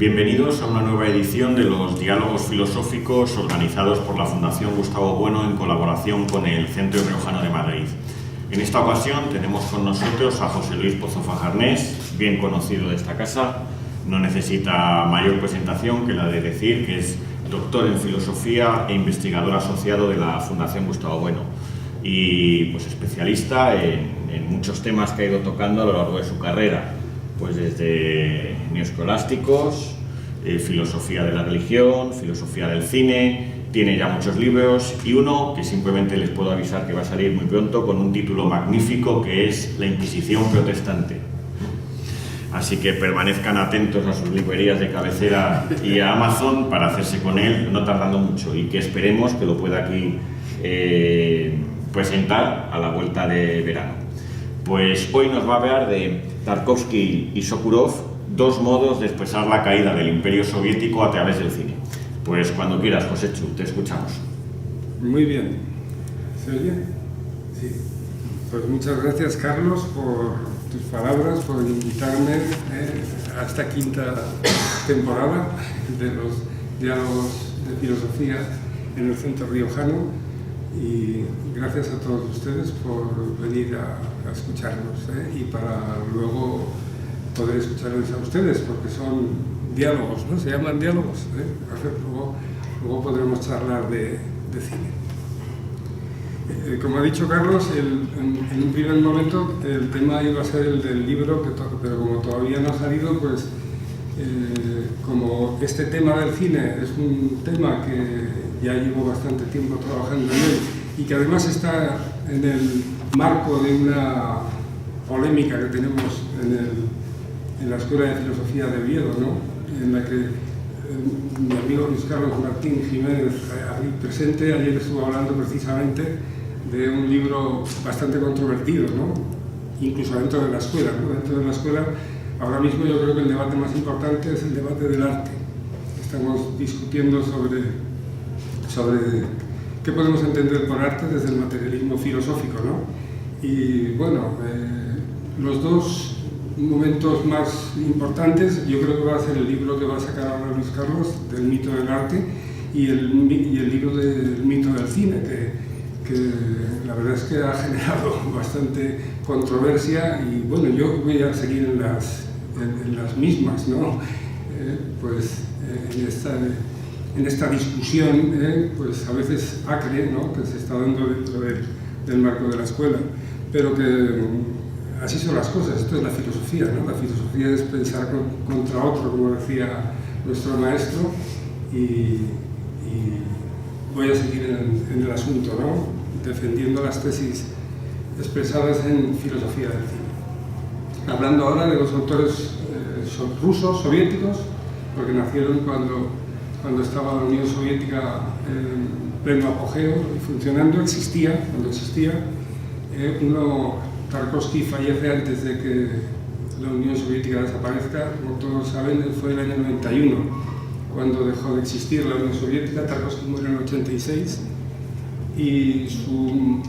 Bienvenidos a una nueva edición de los Diálogos Filosóficos organizados por la Fundación Gustavo Bueno en colaboración con el Centro Riojano de Madrid. En esta ocasión tenemos con nosotros a José Luis Pozo Fajarnés, bien conocido de esta casa. No necesita mayor presentación que la de decir que es doctor en Filosofía e investigador asociado de la Fundación Gustavo Bueno y pues especialista en muchos temas que ha ido tocando a lo largo de su carrera, pues desde neoescolásticos, filosofía de la religión, filosofía del cine. Tiene ya muchos libros y uno que simplemente les puedo avisar que va a salir muy pronto con un título magnífico que es La Inquisición Protestante. Así que permanezcan atentos a sus librerías de cabecera y a Amazon para hacerse con él, no tardando mucho, y que esperemos que lo pueda aquí presentar a la vuelta de verano. Pues hoy nos va a hablar de Tarkovsky y Sokurov, dos modos de expresar la caída del Imperio Soviético a través del cine. Pues cuando quieras, Joséchu, te escuchamos. Muy bien. ¿Se oye? Sí. Pues muchas gracias, Carlos, por tus palabras, por invitarme a esta quinta temporada de los Diálogos de Filosofía en el Centro Riojano, y gracias a todos ustedes por venir a escucharnos y para luego poder escucharles a ustedes, porque son diálogos, ¿no? Se llaman diálogos. Luego podremos charlar de cine. Como ha dicho Carlos, en un primer momento el tema iba a ser el del libro, pero como todavía no ha salido, pues como este tema del cine es un tema que ya llevo bastante tiempo trabajando en él y que además está en el marco de una polémica que tenemos en la Escuela de Filosofía de Oviedo, ¿no? En la que mi amigo Luis Carlos Martín Jiménez, ahí presente, ayer estuvo hablando precisamente de un libro bastante controvertido, ¿no? Incluso dentro de la escuela, ¿no? Dentro de la escuela, ahora mismo yo creo que el debate más importante es el debate del arte. Estamos discutiendo sobre qué podemos entender por arte desde el materialismo filosófico, ¿no? Y bueno, los dos momentos más importantes yo creo que va a ser el libro que va a sacar ahora Luis Carlos, del mito del arte, y el libro del mito del cine, que la verdad es que ha generado bastante controversia, y bueno, yo voy a seguir en las mismas, ¿no? En esta discusión, pues a veces acre, ¿no? Que se está dando dentro del marco de la escuela, pero que así son las cosas. Esto es la filosofía, ¿no? La filosofía es pensar contra otro, como decía nuestro maestro, y voy a seguir en el asunto, ¿no? Defendiendo las tesis expresadas en filosofía del cine. Hablando ahora de los autores rusos, soviéticos, porque nacieron cuando estaba la Unión Soviética en pleno apogeo y funcionando, cuando existía. Tarkovsky fallece antes de que la Unión Soviética desaparezca, como todos saben, fue el año 91, cuando dejó de existir la Unión Soviética. Tarkovsky muere en el 86, y su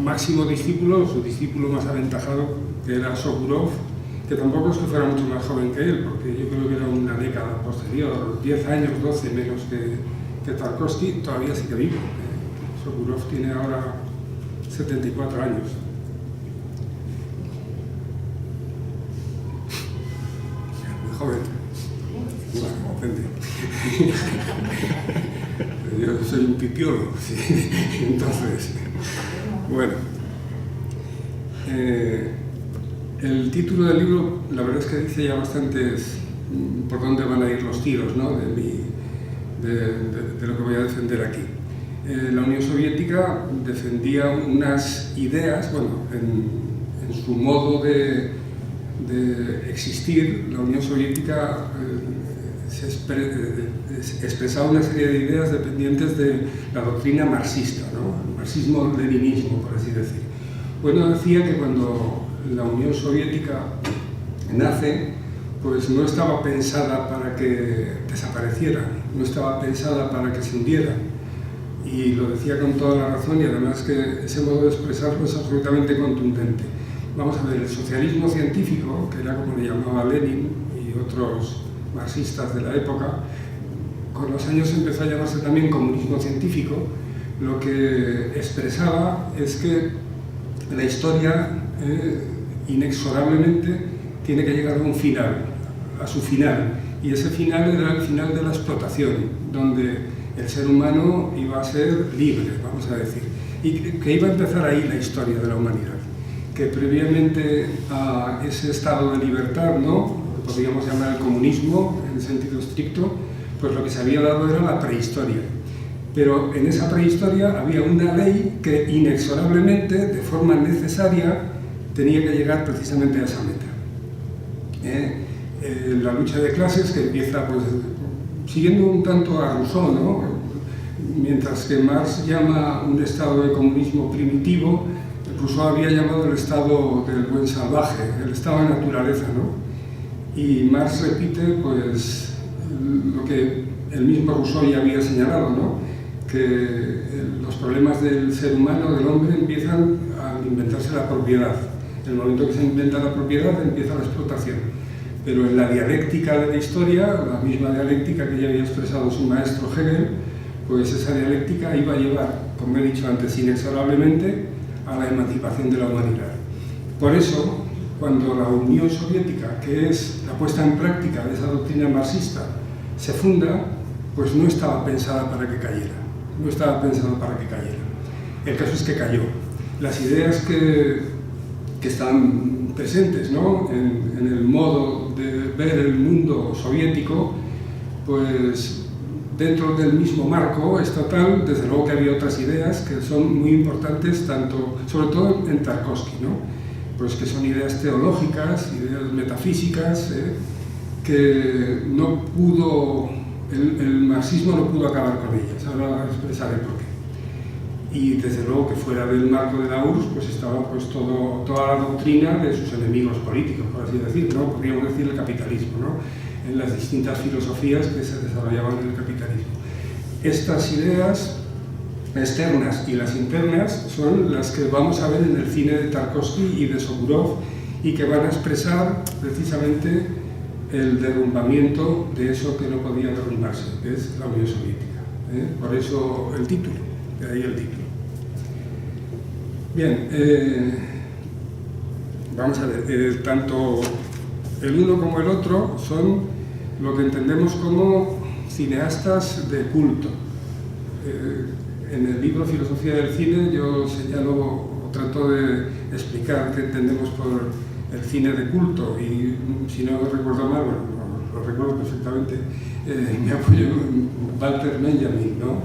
máximo discípulo, su discípulo más aventajado, que era Sokurov, que tampoco es que fuera mucho más joven que él, porque yo creo que era una década posterior, 10 años, 12 menos que Tarkovsky, todavía sigue vivo. Sokurov tiene ahora 74 años. Joven. Yo soy un pipiolo, ¿sí? Entonces, bueno. El título del libro, la verdad es que dice ya bastantes por dónde van a ir los tiros, ¿no? de lo que voy a defender aquí. La Unión Soviética defendía unas ideas, bueno, en su modo de existir. La Unión Soviética expresaba una serie de ideas dependientes de la doctrina marxista, ¿no? El marxismo-leninismo, por así decir. Bueno, decía que cuando la Unión Soviética nace, pues no estaba pensada para que desapareciera, no estaba pensada para que se hundiera. Y lo decía con toda la razón, y además que ese modo de expresarlo es absolutamente contundente. Vamos a ver, el socialismo científico, que era como le llamaba Lenin y otros marxistas de la época. Con los años empezó a llamarse también comunismo científico. Lo que expresaba es que la historia inexorablemente tiene que llegar a un final, a su final, y ese final era el final de la explotación, donde el ser humano iba a ser libre, vamos a decir, y que iba a empezar ahí la historia de la humanidad, que previamente a ese estado de libertad, ¿no?, lo podríamos llamar el comunismo en sentido estricto, pues lo que se había dado era la prehistoria. Pero en esa prehistoria había una ley que inexorablemente, de forma necesaria, tenía que llegar precisamente a esa meta. La lucha de clases que empieza, pues, siguiendo un tanto a Rousseau, ¿no? Mientras que Marx llama un estado de comunismo primitivo, Rousseau había llamado el estado del buen salvaje, el estado de naturaleza, ¿no? Y Marx repite, pues, lo que el mismo Rousseau ya había señalado, ¿no?, que los problemas del ser humano, del hombre, empiezan a inventarse la propiedad. En el momento que se inventa la propiedad, empieza la explotación. Pero en la dialéctica de la historia, la misma dialéctica que ya había expresado su maestro Hegel, pues esa dialéctica iba a llevar, como he dicho antes, inexorablemente a la emancipación de la humanidad. Por eso, cuando la Unión Soviética, que es la puesta en práctica de esa doctrina marxista, se funda, pues no estaba pensada para que cayera. No estaba pensado para que cayera. El caso es que cayó. Las ideas que están presentes, ¿no?, en el modo de ver el mundo soviético, pues dentro del mismo marco estatal, desde luego que había otras ideas que son muy importantes, sobre todo en Tarkovsky, ¿no?, pues que son ideas teológicas, ideas metafísicas, que no pudo... El marxismo no pudo acabar con ellas, ahora expresaré por qué. Y desde luego que fuera del marco de la URSS, pues estaba, pues, toda la doctrina de sus enemigos políticos, por así decirlo, ¿no?, podríamos decir el capitalismo, ¿no?, en las distintas filosofías que se desarrollaban en el capitalismo. Estas ideas externas y las internas son las que vamos a ver en el cine de Tarkovsky y de Sokurov, y que van a expresar precisamente el derrumbamiento de eso que no podía derrumbarse, que es la Unión Soviética. Por eso el título, de ahí el título. Bien, vamos a ver, tanto el uno como el otro son lo que entendemos como cineastas de culto. En el libro Filosofía del Cine yo señalo o trato de explicar qué entendemos por el cine de culto, y si no recuerdo mal, bueno, lo recuerdo perfectamente, me apoyo en Walter Benjamin, ¿no?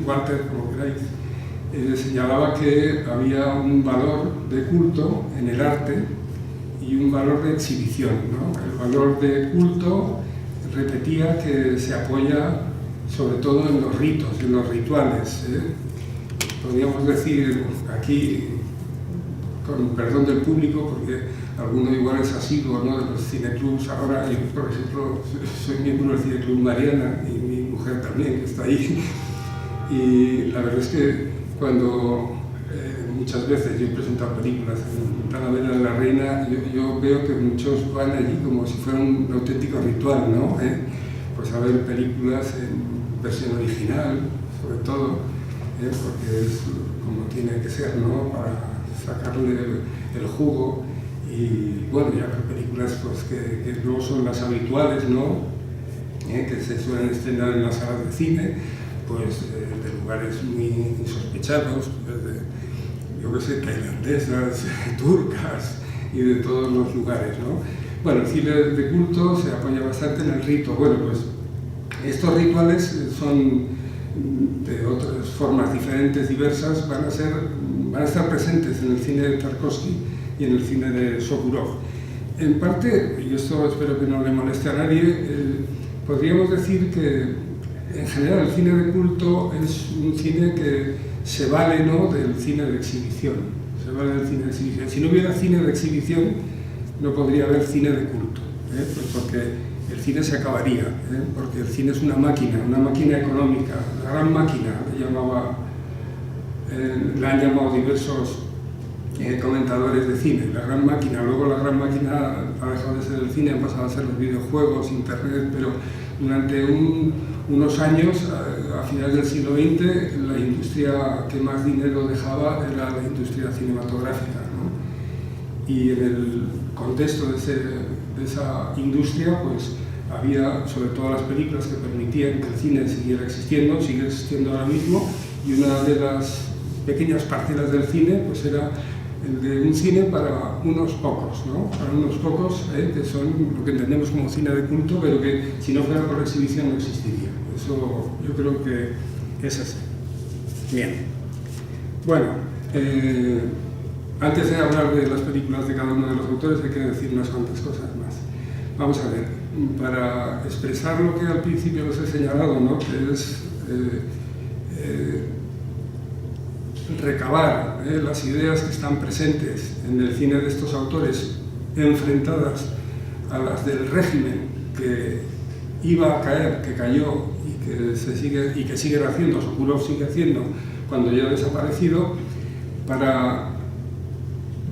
Walter, como queráis, señalaba que había un valor de culto en el arte y un valor de exhibición, ¿no? El valor de culto, repetía, que se apoya sobre todo en los ritos, en los rituales. Podríamos decir aquí, con perdón del público, porque alguno igual es asiduo, ¿no?, de los cineclubs. Ahora yo, por ejemplo, soy miembro del Cineclub Mariana, y mi mujer también, que está ahí. Y la verdad es que cuando muchas veces yo he presentado películas en Talavera de la Reina, yo veo que muchos van allí como si fuera un auténtico ritual, ¿no? Pues a ver películas en versión original, sobre todo, porque es como tiene que ser, ¿no?, para sacarle el jugo. Y bueno, ya ver películas, pues, que no son las habituales, ¿no?, que se suelen estrenar en las salas de cine, pues de lugares muy insospechados, yo qué sé, tailandesas, turcas y de todos los lugares, ¿no? Bueno, el cine de culto se apoya bastante en el rito. Bueno, pues estos rituales son de otras formas diferentes, diversas, van a estar presentes en el cine de Tarkovsky y en el cine de Sokurov. En parte, y esto espero que no le moleste a nadie, podríamos decir que en general el cine de culto es un cine que se vale, ¿no?, del cine de exhibición. Se vale del cine de exhibición. Si no hubiera cine de exhibición, no podría haber cine de culto, pues porque el cine se acabaría, porque el cine es una máquina económica, la gran máquina, la han llamado diversos comentadores de cine, la gran máquina. Luego la gran máquina ha dejado de ser el cine, han pasado a ser los videojuegos, internet, pero durante unos años, a finales del siglo XX, la industria que más dinero dejaba era la industria cinematográfica, ¿no? Y en el contexto de esa industria, pues había sobre todo las películas que permitían que el cine siguiera existiendo, sigue existiendo ahora mismo, y una de las pequeñas parcelas del cine pues era el de un cine para unos pocos, ¿no? Para unos pocos que son lo que entendemos como cine de culto, pero que si no fuera por exhibición no existiría. Eso yo creo que es así. Bien. Bueno, antes de hablar de las películas de cada uno de los autores hay que decir unas cuantas cosas más. Vamos a ver, para expresar lo que al principio les he señalado, ¿no? Que es recabar las ideas que están presentes en el cine de estos autores enfrentadas a las del régimen que iba a caer, que cayó y que sigue haciendo, Sokurov sigue haciendo cuando ya ha desaparecido, para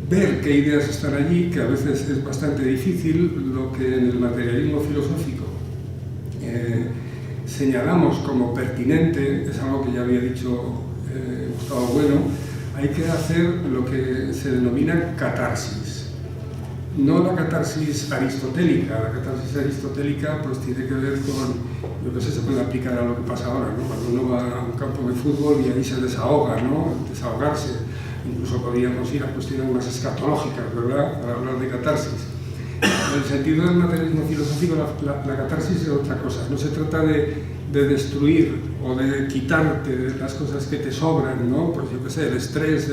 ver qué ideas están allí, que a veces es bastante difícil. Lo que en el materialismo filosófico señalamos como pertinente, es algo que ya había dicho Gustavo Bueno, hay que hacer lo que se denomina catarsis. No la catarsis aristotélica. La catarsis aristotélica pues tiene que ver con, yo que sé, se puede aplicar a lo que pasa ahora, ¿no? Cuando uno va a un campo de fútbol y ahí se desahoga, ¿no? Desahogarse. Incluso podríamos ir a cuestiones más escatológicas, ¿verdad?, para hablar de catarsis. En el sentido del materialismo filosófico, la catarsis es otra cosa. No se trata de destruir o de quitarte las cosas que te sobran, ¿no? Pues yo qué sé, el estrés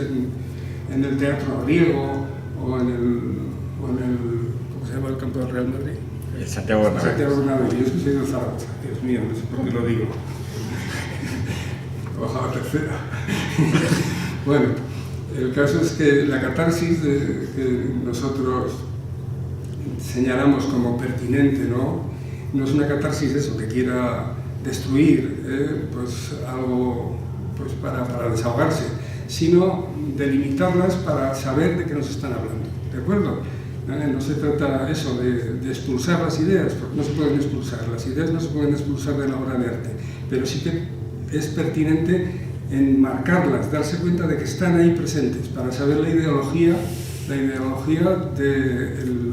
en el teatro griego o en el ¿cómo se llama el campo del Real Madrid? El Santiago Bernabéu. Santiago Bernabéu. Yo soy de Zaragoza, Dios mío, no sé por qué lo digo. Ojalá tercera. Bueno, el caso es que la catarsis que nosotros señalamos como pertinente, ¿no? No es una catarsis eso, que quiera destruir pues algo pues para desahogarse, sino delimitarlas para saber de qué nos están hablando, ¿de acuerdo? No se trata eso de expulsar las ideas, porque no se pueden expulsar, las ideas no se pueden expulsar de la obra de arte, pero sí que es pertinente enmarcarlas, darse cuenta de que están ahí presentes, para saber la ideología del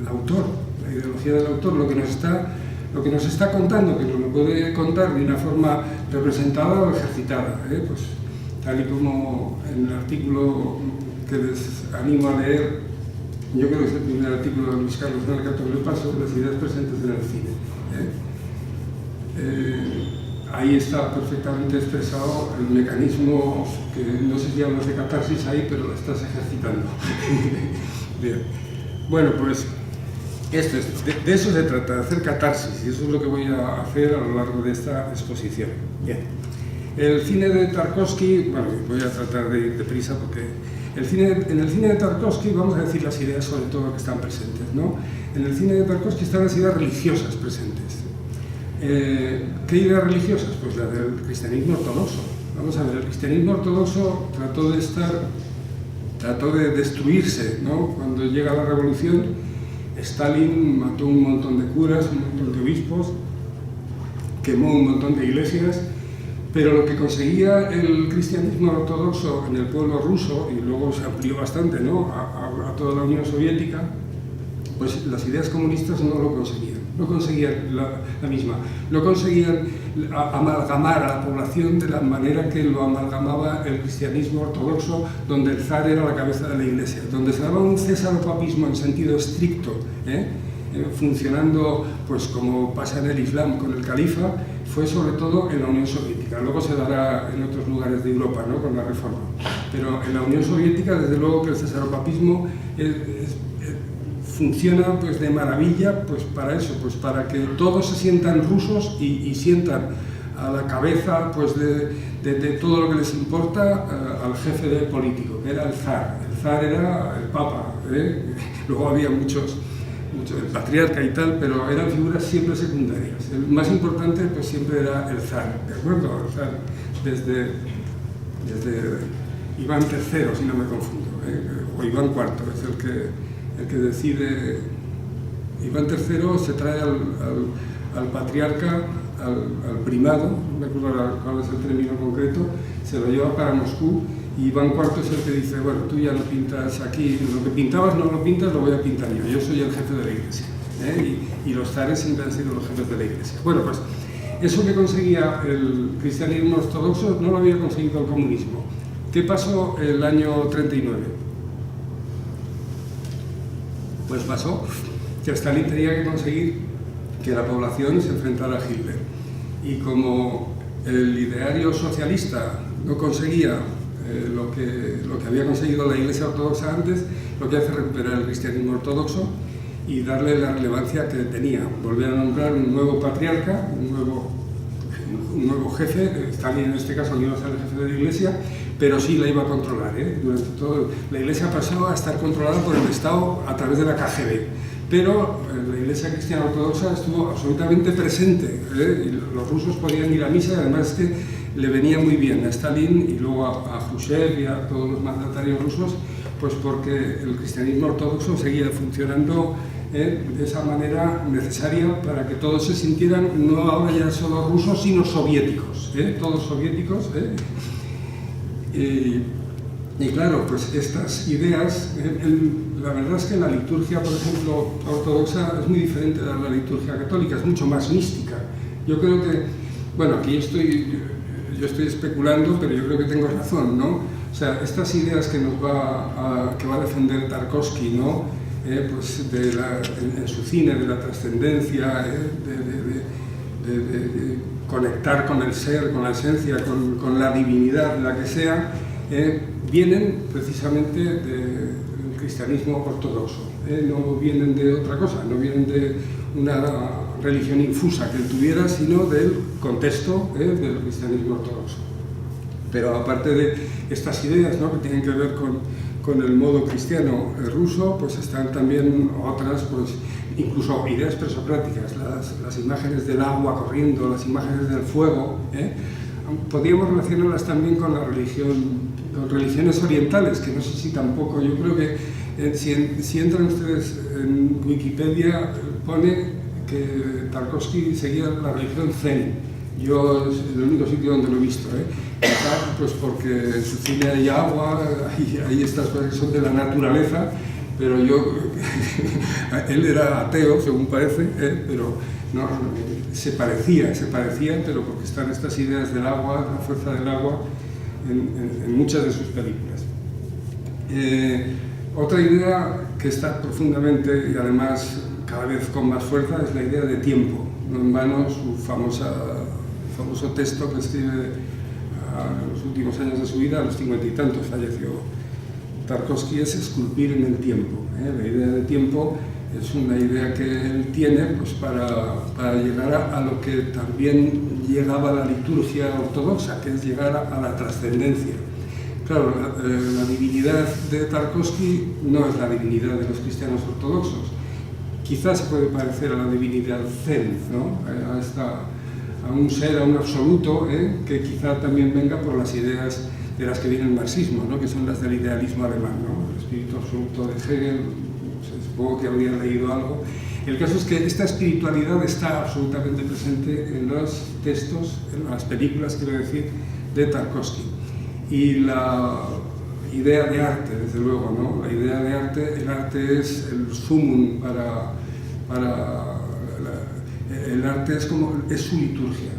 autor, la ideología del autor, lo que nos está contando, que nos lo puede contar de una forma representada o ejercitada, pues tal y como en el artículo que les animo a leer, yo creo que es el primer artículo de Luis Carlos en el Catón del Paso, las ideas presentes en el cine. Ahí está perfectamente expresado el mecanismo, que no sé si hablas de catarsis ahí, pero lo estás ejercitando. Bien. Bueno, pues esto es, de eso se trata, de hacer catarsis, y eso es lo que voy a hacer a lo largo de esta exposición. Bien. El cine de Tarkovsky, bueno, voy a tratar de ir deprisa porque en el cine de Tarkovsky vamos a decir las ideas sobre todo que están presentes, ¿no? En el cine de Tarkovsky están las ideas religiosas presentes. ¿Qué ideas religiosas? Pues la del cristianismo ortodoxo. Vamos a ver, el cristianismo ortodoxo trató de destruirse, ¿no? Cuando llega la revolución, Stalin mató un montón de curas, un montón de obispos, quemó un montón de iglesias, pero lo que conseguía el cristianismo ortodoxo en el pueblo ruso, y luego se amplió bastante, ¿no?, a toda la Unión Soviética, pues las ideas comunistas no lo conseguían. No conseguían la misma, no conseguían amalgamar a la población de la manera que lo amalgamaba el cristianismo ortodoxo, donde el zar era la cabeza de la iglesia, donde se daba un césaropapismo en sentido estricto, funcionando pues como pasa en el Islam con el califa, fue sobre todo en la Unión Soviética. Luego se dará en otros lugares de Europa, ¿no?, con la reforma. Pero en la Unión Soviética, desde luego que el cesaropapismo funciona pues de maravilla, pues para eso, pues para que todos se sientan rusos y sientan a la cabeza pues de todo lo que les importa al jefe del político, que era el zar. El zar era el papa, luego había muchos, el patriarca y tal, pero eran figuras siempre secundarias. El más importante pues siempre era el zar, ¿de acuerdo? El zar desde Iván III, si no me confundo, o Iván IV es el que decide. Iván III se trae al patriarca, al primado, no me acuerdo cuál es el término concreto, se lo lleva para Moscú, y Iván IV es el que dice, bueno, tú ya no pintas aquí, lo que pintabas no lo pintas, lo voy a pintar yo soy el jefe de la Iglesia, y los zares siempre han sido los jefes de la Iglesia. Bueno, pues eso que conseguía el cristianismo ortodoxo no lo había conseguido el comunismo. ¿Qué pasó el año 39? Pues pasó que Stalin tenía que conseguir que la población se enfrentara a Hitler. Y como el ideario socialista no conseguía lo que había conseguido la Iglesia Ortodoxa antes, lo que hace es recuperar el cristianismo ortodoxo y darle la relevancia que tenía. Volver a nombrar un nuevo patriarca, un nuevo jefe. Stalin en este caso no iba a ser el jefe de la Iglesia, pero sí la iba a controlar. Durante todo, la Iglesia pasó a estar controlada por el Estado a través de la KGB. Pero la Iglesia Cristiana Ortodoxa estuvo absolutamente presente, y los rusos podían ir a misa, y además es que le venía muy bien a Stalin y luego a Khrushchev y a todos los mandatarios rusos, pues porque el cristianismo ortodoxo seguía funcionando de esa manera necesaria para que todos se sintieran, no ahora ya solo rusos, sino soviéticos, todos soviéticos. Y claro, pues estas ideas, la verdad es que la liturgia, por ejemplo, ortodoxa es muy diferente de la liturgia católica, es mucho más mística. Yo creo que, bueno, aquí yo estoy especulando, pero yo creo que tengo razón, ¿no? O sea, estas ideas que va a defender Tarkovsky, ¿no? Pues en su cine, de la trascendencia, de conectar con el ser, con la esencia, con la divinidad, la que sea, vienen precisamente del cristianismo ortodoxo, no vienen de otra cosa, no vienen de una religión infusa que él tuviera, sino del contexto del cristianismo ortodoxo. Pero aparte de estas ideas, ¿no?, que tienen que ver con el modo cristiano ruso, pues están también otras, pues incluso ideas presocráticas, las imágenes del agua corriendo, las imágenes del fuego. Podríamos relacionarlas también con la religión, con religiones orientales, que no sé si tampoco, yo creo que si entran ustedes en Wikipedia, pone que Tarkovsky seguía la religión zen. Yo es el único sitio donde lo he visto, pues porque en su cine hay agua, hay estas cosas que son de la naturaleza, pero él era ateo, según parece, pero no, se parecía, pero porque están estas ideas del agua, la fuerza del agua, en muchas de sus películas. Otra idea que está profundamente y además cada vez con más fuerza es la idea de tiempo. No en vano su famoso texto que escribe en los últimos años de su vida, a los 50 y tantos falleció Tarkovsky, es esculpir en el tiempo. La idea de tiempo es una idea que él tiene, pues, para llegar a lo que también llegaba la liturgia ortodoxa, que es llegar a la trascendencia. Claro, la divinidad de Tarkovsky no es la divinidad de los cristianos ortodoxos. Quizás se puede parecer a la divinidad zen, ¿no?, a un ser, a un absoluto, que quizá también venga por las ideas de las que viene el marxismo, ¿no?, que son las del idealismo alemán, ¿no?, el espíritu absoluto de Hegel. Supongo que habrían leído algo. El caso es que esta espiritualidad está absolutamente presente en los textos, en las películas, quiero decir, de Tarkovsky. Y la idea de arte, desde luego, ¿no? La idea de arte, el arte es el sumum el arte es su liturgia,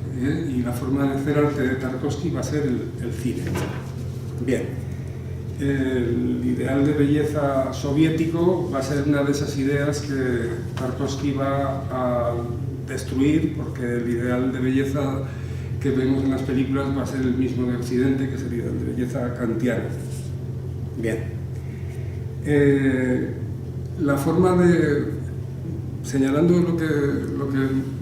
y la forma de hacer arte de Tarkovsky va a ser el cine. Bien. El ideal de belleza soviético va a ser una de esas ideas que Tarkovsky va a destruir, porque el ideal de belleza que vemos en las películas va a ser el mismo de Occidente, que es el ideal de belleza kantiano. Bien. La forma de, señalando lo que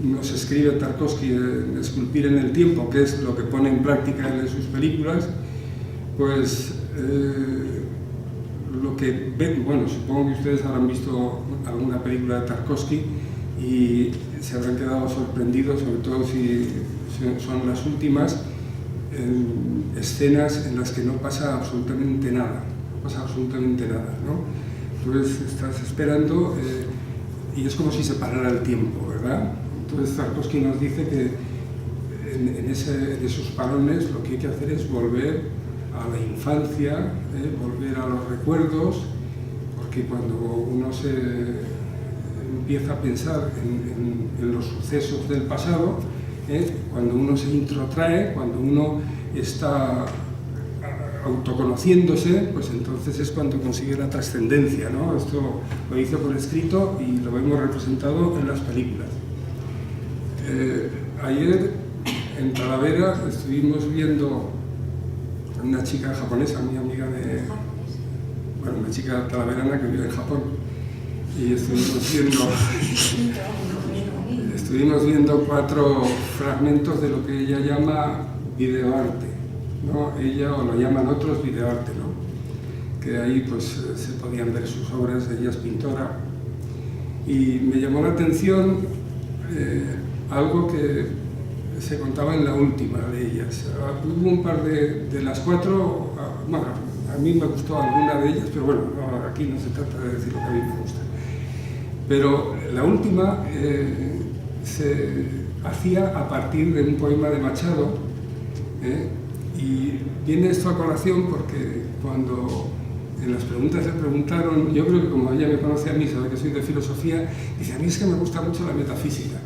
nos escribe Tarkovsky de esculpir en el tiempo, que es lo que pone en práctica en sus películas, pues lo que ven, bueno, supongo que ustedes habrán visto alguna película de Tarkovsky y se habrán quedado sorprendidos, sobre todo si son las últimas, en escenas en las que no pasa absolutamente nada. pasa absolutamente nada, ¿no? Entonces estás esperando y es como si se parara el tiempo, ¿verdad? Entonces Tarkovsky nos dice que en esos parones lo que hay que hacer es volver a la infancia, volver a los recuerdos, porque cuando uno se empieza a pensar en los sucesos del pasado, cuando uno se introtrae, cuando uno está autoconociéndose, pues entonces es cuando consigue la trascendencia, ¿no? Esto lo hizo por escrito y lo vemos representado en las películas. Ayer en Talavera estuvimos viendo a una chica japonesa, muy amiga de... Bueno, una chica talaverana que vive en Japón, y estuvimos viendo 4 fragmentos de lo que ella llama videoarte, ¿no? Ella, o lo llaman otros, videoarte, ¿no? Que ahí pues se podían ver sus obras, ella es pintora, y me llamó la atención algo que se contaba en la última de ellas. Hubo un par de las 4, bueno, a mí me gustó alguna de ellas, pero bueno, no, aquí no se trata de decir lo que a mí me gusta. Pero la última se hacía a partir de un poema de Machado, y viene esto a colación porque cuando en las preguntas le preguntaron, yo creo que como ella me conoce a mí, sabe que soy de filosofía, dice, a mí es que me gusta mucho la metafísica.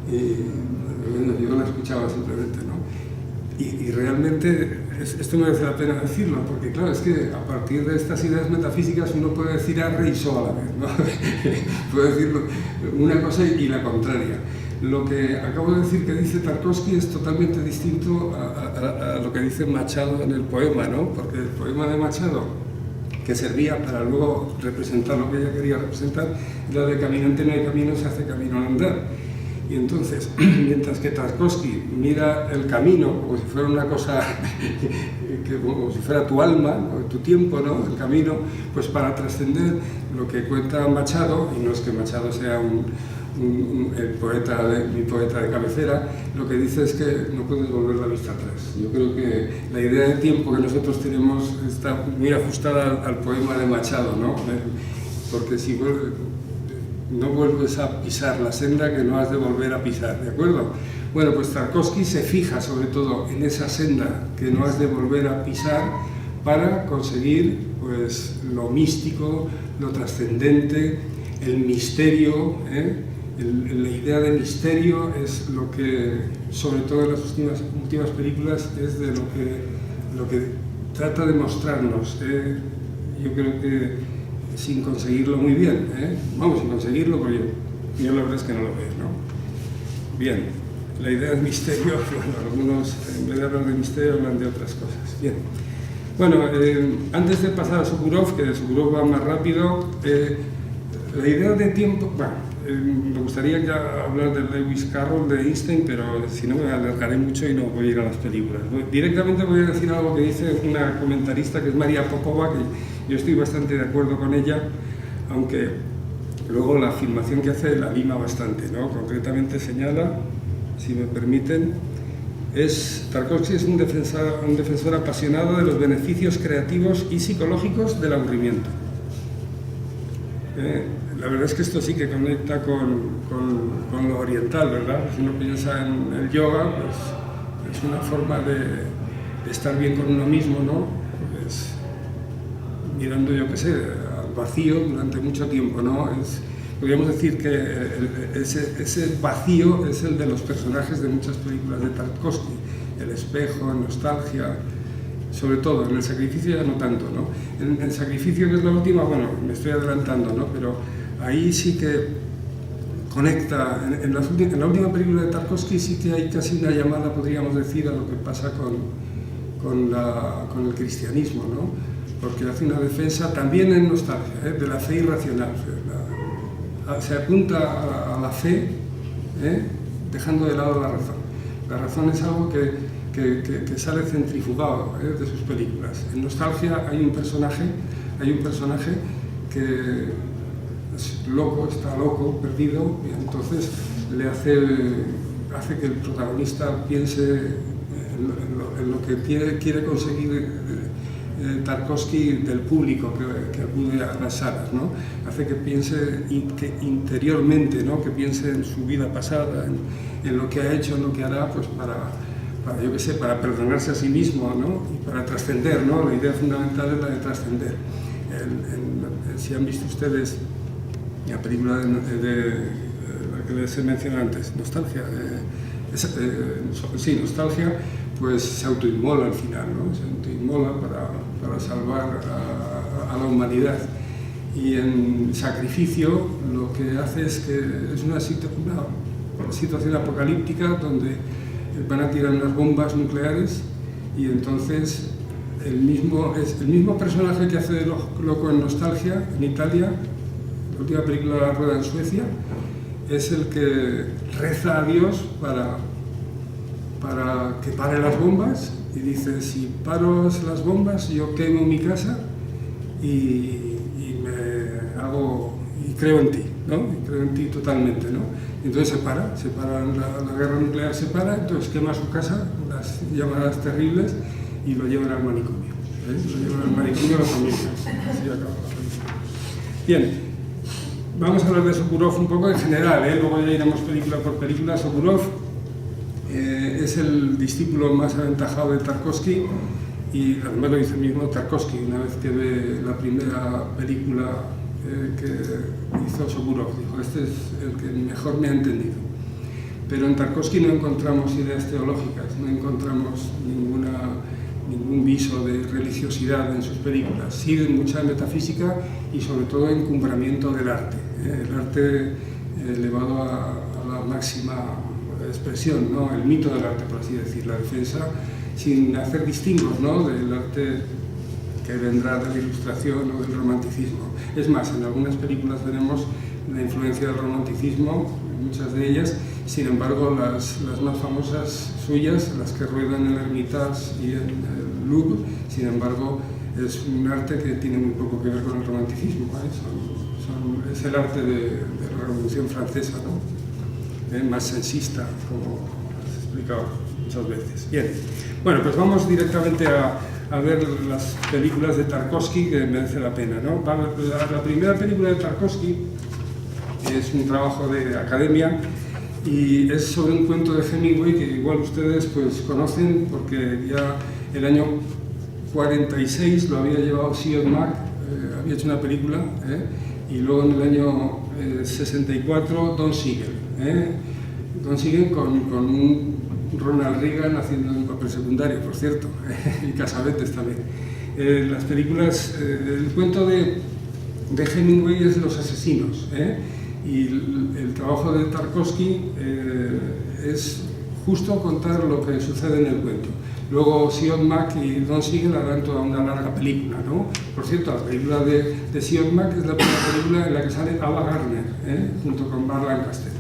Bueno, yo la escuchaba simplemente, ¿no? Y realmente esto merece la pena decirlo, porque claro, es que a partir de estas ideas metafísicas uno puede decir arre y so a la vez, ¿no? Puede decir una cosa y la contraria. Lo que acabo de decir que dice Tarkovsky es totalmente distinto a lo que dice Machado en el poema, ¿no? Porque el poema de Machado, que servía para luego representar lo que ella quería representar, era de caminante no hay camino, se hace camino al andar. Y entonces, mientras que Tarkovsky mira el camino como si fuera una cosa, como si fuera tu alma, ¿no? Tu tiempo, ¿no? El camino, pues para trascender lo que cuenta Machado, y no es que Machado sea mi poeta de cabecera, lo que dice es que no puedes volver la vista atrás. Yo creo que la idea de tiempo que nosotros tenemos está muy ajustada al poema de Machado, ¿no? Porque si no vuelves a pisar la senda que no has de volver a pisar, ¿de acuerdo? Bueno, pues Tarkovsky se fija sobre todo en esa senda que no has de volver a pisar para conseguir pues lo místico, lo trascendente, el misterio, la idea de misterio es lo que, sobre todo en las últimas películas, es de lo que trata de mostrarnos. Yo creo que sin conseguirlo muy bien, vamos, sin conseguirlo, porque yo la verdad es que no lo veo, ¿no? Bien, la idea del misterio, bueno, algunos en vez de hablar de misterio hablan de otras cosas. Bien, bueno, antes de pasar a Sokurov, que de Sokurov va más rápido, la idea de tiempo, bueno, me gustaría ya hablar de Lewis Carroll, de Einstein, pero si no me alargaré mucho y no voy a ir a las películas. Directamente voy a decir algo que dice una comentarista que es María Popova, que yo estoy bastante de acuerdo con ella, aunque luego la afirmación que hace la lima bastante, ¿no? Concretamente señala, si me permiten, Tarkovsky es un defensor apasionado de los beneficios creativos y psicológicos del aburrimiento. La verdad es que esto sí que conecta con lo oriental, ¿verdad? Si uno piensa en el yoga, pues es una forma de estar bien con uno mismo, ¿no? Pues, mirando, yo qué sé, al vacío durante mucho tiempo, ¿no? Podríamos decir que ese vacío es el de los personajes de muchas películas de Tarkovsky, El espejo, Nostalgia, sobre todo. En El sacrificio ya no tanto, ¿no? En El sacrificio, que es la última, bueno, me estoy adelantando, ¿no? Pero ahí sí que conecta, en la última película de Tarkovsky sí que hay casi una llamada, podríamos decir, a lo que pasa con el cristianismo, ¿no? Porque hace una defensa también en Nostalgia, de la fe irracional. Se apunta a la fe, dejando de lado la razón. La razón es algo que sale centrifugado de sus películas. En Nostalgia hay un personaje que es loco, está loco, perdido, y entonces le hace que el protagonista piense en lo que quiere conseguir Tarkovsky del público que acude a las salas, ¿no? Hace que piense interiormente, ¿no? Que piense en su vida pasada, en lo que ha hecho, en lo que hará, pues para, yo qué sé, para perdonarse a sí mismo, ¿no? Y para trascender, ¿no? La idea fundamental es la de trascender. Si han visto ustedes la película la que les he mencionado antes, Nostalgia, sí, Nostalgia, pues se autoinmola al final, ¿no? Se autoinmola para salvar a la humanidad. Y en Sacrificio lo que hace es que es una situación apocalíptica donde van a tirar unas bombas nucleares y entonces el mismo personaje que hace de loco en Nostalgia, en Italia, la última película la rueda en Suecia, es el que reza a Dios para que pare las bombas y dice: si paro las bombas yo quemo mi casa y creo en ti, ¿no? Y creo en ti totalmente, ¿no? Y entonces se para la guerra nuclear se para, entonces quema su casa, las llamadas terribles, y lo llevan al manicomio, lo llevan al manicomio a la familia. Así acaba la película. Bien, vamos a hablar de Sokurov un poco en general, luego ya iremos película por película. Sokurov es el discípulo más aventajado de Tarkovsky, y además lo dice mismo Tarkovsky una vez que ve la primera película que hizo Sokurov. Dijo: este es el que mejor me ha entendido. Pero en Tarkovsky no encontramos ideas teológicas, no encontramos ningún viso de religiosidad en sus películas. Sí de mucha metafísica y sobre todo encumbramiento del arte, el arte elevado a la máxima expresión, ¿no? El mito del arte, por así decir, la defensa sin hacer distingos, ¿no? Del arte que vendrá de la ilustración o del romanticismo. Es más, en algunas películas veremos la influencia del romanticismo, muchas de ellas. Sin embargo, las más famosas suyas, las que ruedan en el Hermitage y en el Louvre, sin embargo, es un arte que tiene muy poco que ver con el romanticismo, ¿eh? Es el arte de la Revolución Francesa, ¿no? Más sensista, como has explicado muchas veces. Bien, bueno, pues vamos directamente a ver las películas de Tarkovsky, que merece la pena, ¿no? La primera película de Tarkovsky es un trabajo de academia y es sobre un cuento de Hemingway que igual ustedes pues conocen, porque ya el año 46 lo había llevado Siod Mac, había hecho una película, y luego en el año 64 Don Siegel. Don Siegel con un Ronald Reagan haciendo un papel secundario, por cierto, y Cassavetes también. Las películas, el cuento de Hemingway es Los asesinos, y el trabajo de Tarkovsky es justo contar lo que sucede en el cuento. Luego Siod Mac y Don Siegel harán toda una larga película, ¿no? Por cierto, la película de Siod Mac es la primera película en la que sale Ava Gardner, junto con Burt Lancaster.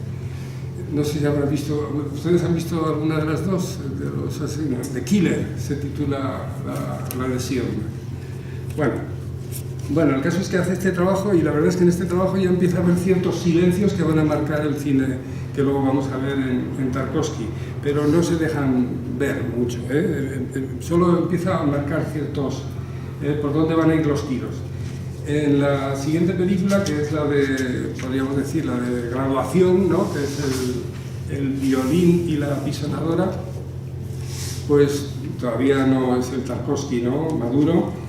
No sé si habrán visto, ¿ustedes han visto alguna de las dos? De los asesinos. The Killer se titula la de Siod Mac. Bueno, el caso es que hace este trabajo, y la verdad es que en este trabajo ya empieza a haber ciertos silencios que van a marcar el cine que luego vamos a ver en Tarkovsky, pero no se dejan ver mucho, solo empieza a marcar ciertos por dónde van a ir los tiros. En la siguiente película, que es la de, podríamos decir, la de graduación, ¿no? Que es el violín y la pisonadora, pues todavía no es el Tarkovsky, ¿no? Maduro.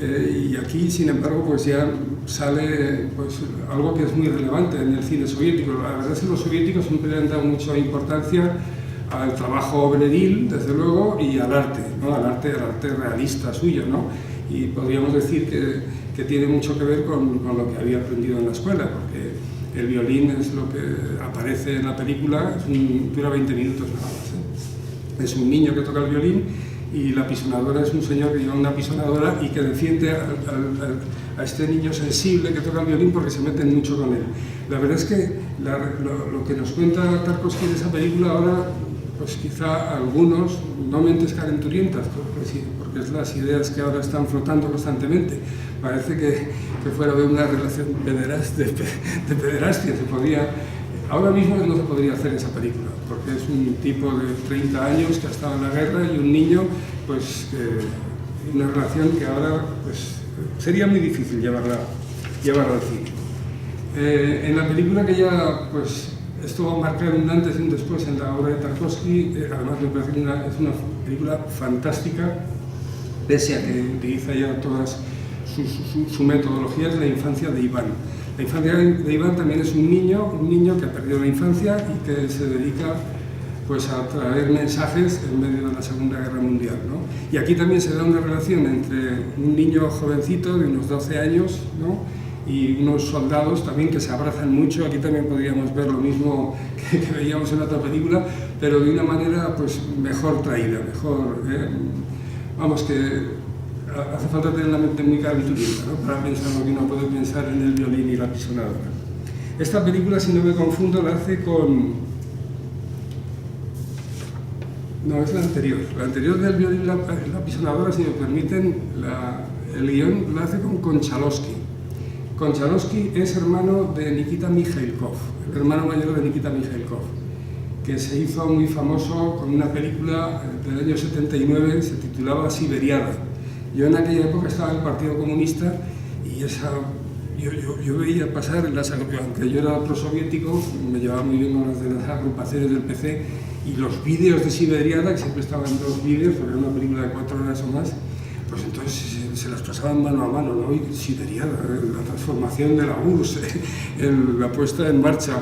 Y aquí, sin embargo, pues ya sale pues, algo que es muy relevante en el cine soviético. La verdad es que los soviéticos siempre le han dado mucha importancia al trabajo obreril, desde luego, y al arte, ¿no? Al arte realista suyo, ¿no? Y podríamos decir que tiene mucho que ver con lo que había aprendido en la escuela, porque el violín es lo que aparece en la película, dura 20 minutos nada más, Es un niño que toca el violín, y la pisonadora es un señor que lleva una pisonadora y que defiende a este niño sensible que toca el violín porque se meten mucho con él. La verdad es que lo que nos cuenta Tarkovsky de esa película ahora, pues quizá algunos, no mentes calenturientas, porque es las ideas que ahora están flotando constantemente. Parece que fuera de una relación de pederastia. Ahora mismo no se podría hacer esa película, porque es un tipo de 30 años que ha estado en la guerra y un niño pues, una relación que ahora pues, sería muy difícil llevarla al cine. En la película que ya pues, esto va a marcar un antes y un después en la obra de Tarkovsky, además me parece que es una película fantástica, pese a que utiliza ya todas su metodología, es la infancia de Iván. La infancia de Iván también es un niño que ha perdido la infancia y que se dedica pues, a traer mensajes en medio de la Segunda Guerra Mundial, ¿no? Y aquí también se da una relación entre un niño jovencito de unos 12 años, ¿no? Y unos soldados también que se abrazan mucho. Aquí también podríamos ver lo mismo que veíamos en otra película, pero de una manera pues, mejor traída, mejor... Vamos, que hace falta tener la mente muy calenturienta, ¿no? Para pensar lo que uno puede pensar en el violín y la pisonadora. Esta película, si no me confundo, la hace con... No, es la anterior. La anterior del violín y la pisonadora, si me permiten, el guión la hace con Konchalovsky. Konchalovsky es hermano de Nikita Mikhailkov, el hermano mayor de Nikita Mikhailkov, que se hizo muy famoso con una película del año 79, se titulaba Siberiada. Yo en aquella época estaba en el Partido Comunista y yo veía pasar, aunque yo era prosoviético, me llevaba muy bien con las de las agrupaciones del PC, y los vídeos de Siberiada, que siempre estaban 2 vídeos, porque era una película de 4 horas o más, pues entonces se las pasaban mano a mano, ¿no? Y Siberiada, la transformación de la URSS, la puesta en marcha.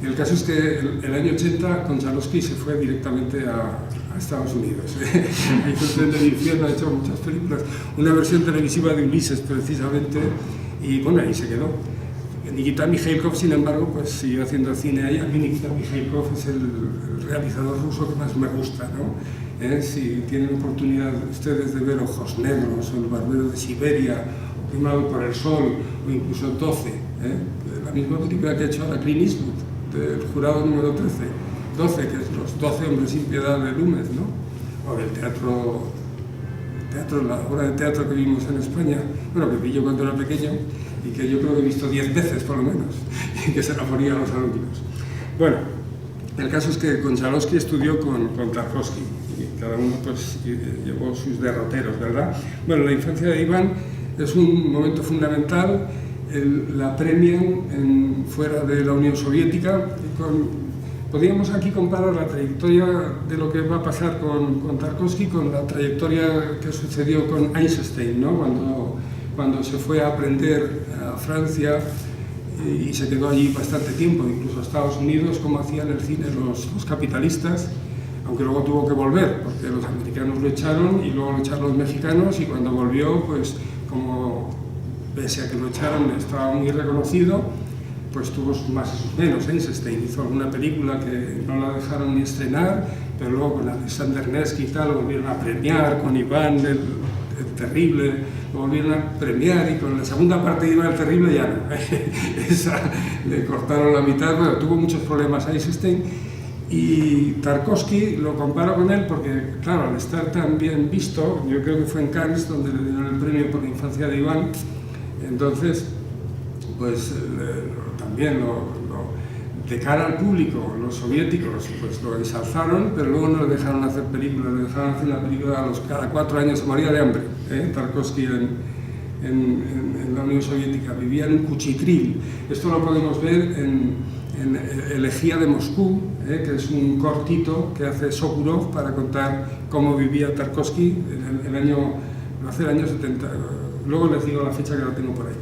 El caso es que el año 80 Konchalovsky se fue directamente a Estados Unidos. Hizo El tren del infierno, ha hecho muchas películas, una versión televisiva de Ulises precisamente, y bueno, ahí se quedó. Nikita Mikhailkov, sin embargo, pues siguió haciendo cine ahí. A mí Nikita Mikhailkov es el realizador ruso que más me gusta, ¿no? Si tienen oportunidad ustedes de ver Ojos Negros, o El barbero de Siberia, o Quemado por el sol, o incluso 12, la misma película que ha hecho ahora Clint Eastwood, del Jurado número 13, 12, que es Los 12 hombres sin piedad de Lúmez, ¿no? O el teatro, la obra de teatro que vimos en España, bueno, que vi yo cuando era pequeño, y que yo creo que he visto 10 veces por lo menos, y que se la ponía a los alumnos. Bueno, el caso es que Konchalovsky estudió con Tarkovsky, y cada uno pues llevó sus derroteros, ¿verdad? Bueno, la infancia de Iván es un momento fundamental. La premian fuera de la Unión Soviética. Podríamos aquí comparar la trayectoria de lo que va a pasar con Tarkovsky con la trayectoria que sucedió con Eisenstein, ¿no? Cuando se fue a aprender a Francia y se quedó allí bastante tiempo, incluso a Estados Unidos, como hacían el cine los capitalistas, aunque luego tuvo que volver, porque los americanos lo echaron y luego lo echaron los mexicanos, y cuando volvió, pues como pese a que lo echaron estaba muy reconocido, pues tuvo sus más y sus menos. Eisenstein hizo alguna película que no la dejaron ni estrenar, pero luego con Alexander Nevsky y tal lo volvieron a premiar, con Iván el Terrible lo volvieron a premiar, y con la segunda parte de Iván el Terrible ya no. Esa le cortaron la mitad. Bueno, tuvo muchos problemas Eisenstein, y Tarkovsky lo comparo con él porque, claro, al estar tan bien visto, yo creo que fue en Cannes donde le dieron el premio por la infancia de Iván, entonces pues también de cara al público, los soviéticos pues lo ensalzaron, pero luego no le dejaron hacer películas, le dejaron hacer una película cada 4 años. Se moría de hambre, Tarkovsky en la Unión Soviética, vivía en Kuchitril. Esto lo podemos ver en Elegía de Moscú, que es un cortito que hace Sokurov para contar cómo vivía Tarkovsky en el año 70. Luego les digo la fecha, que la tengo por ahí.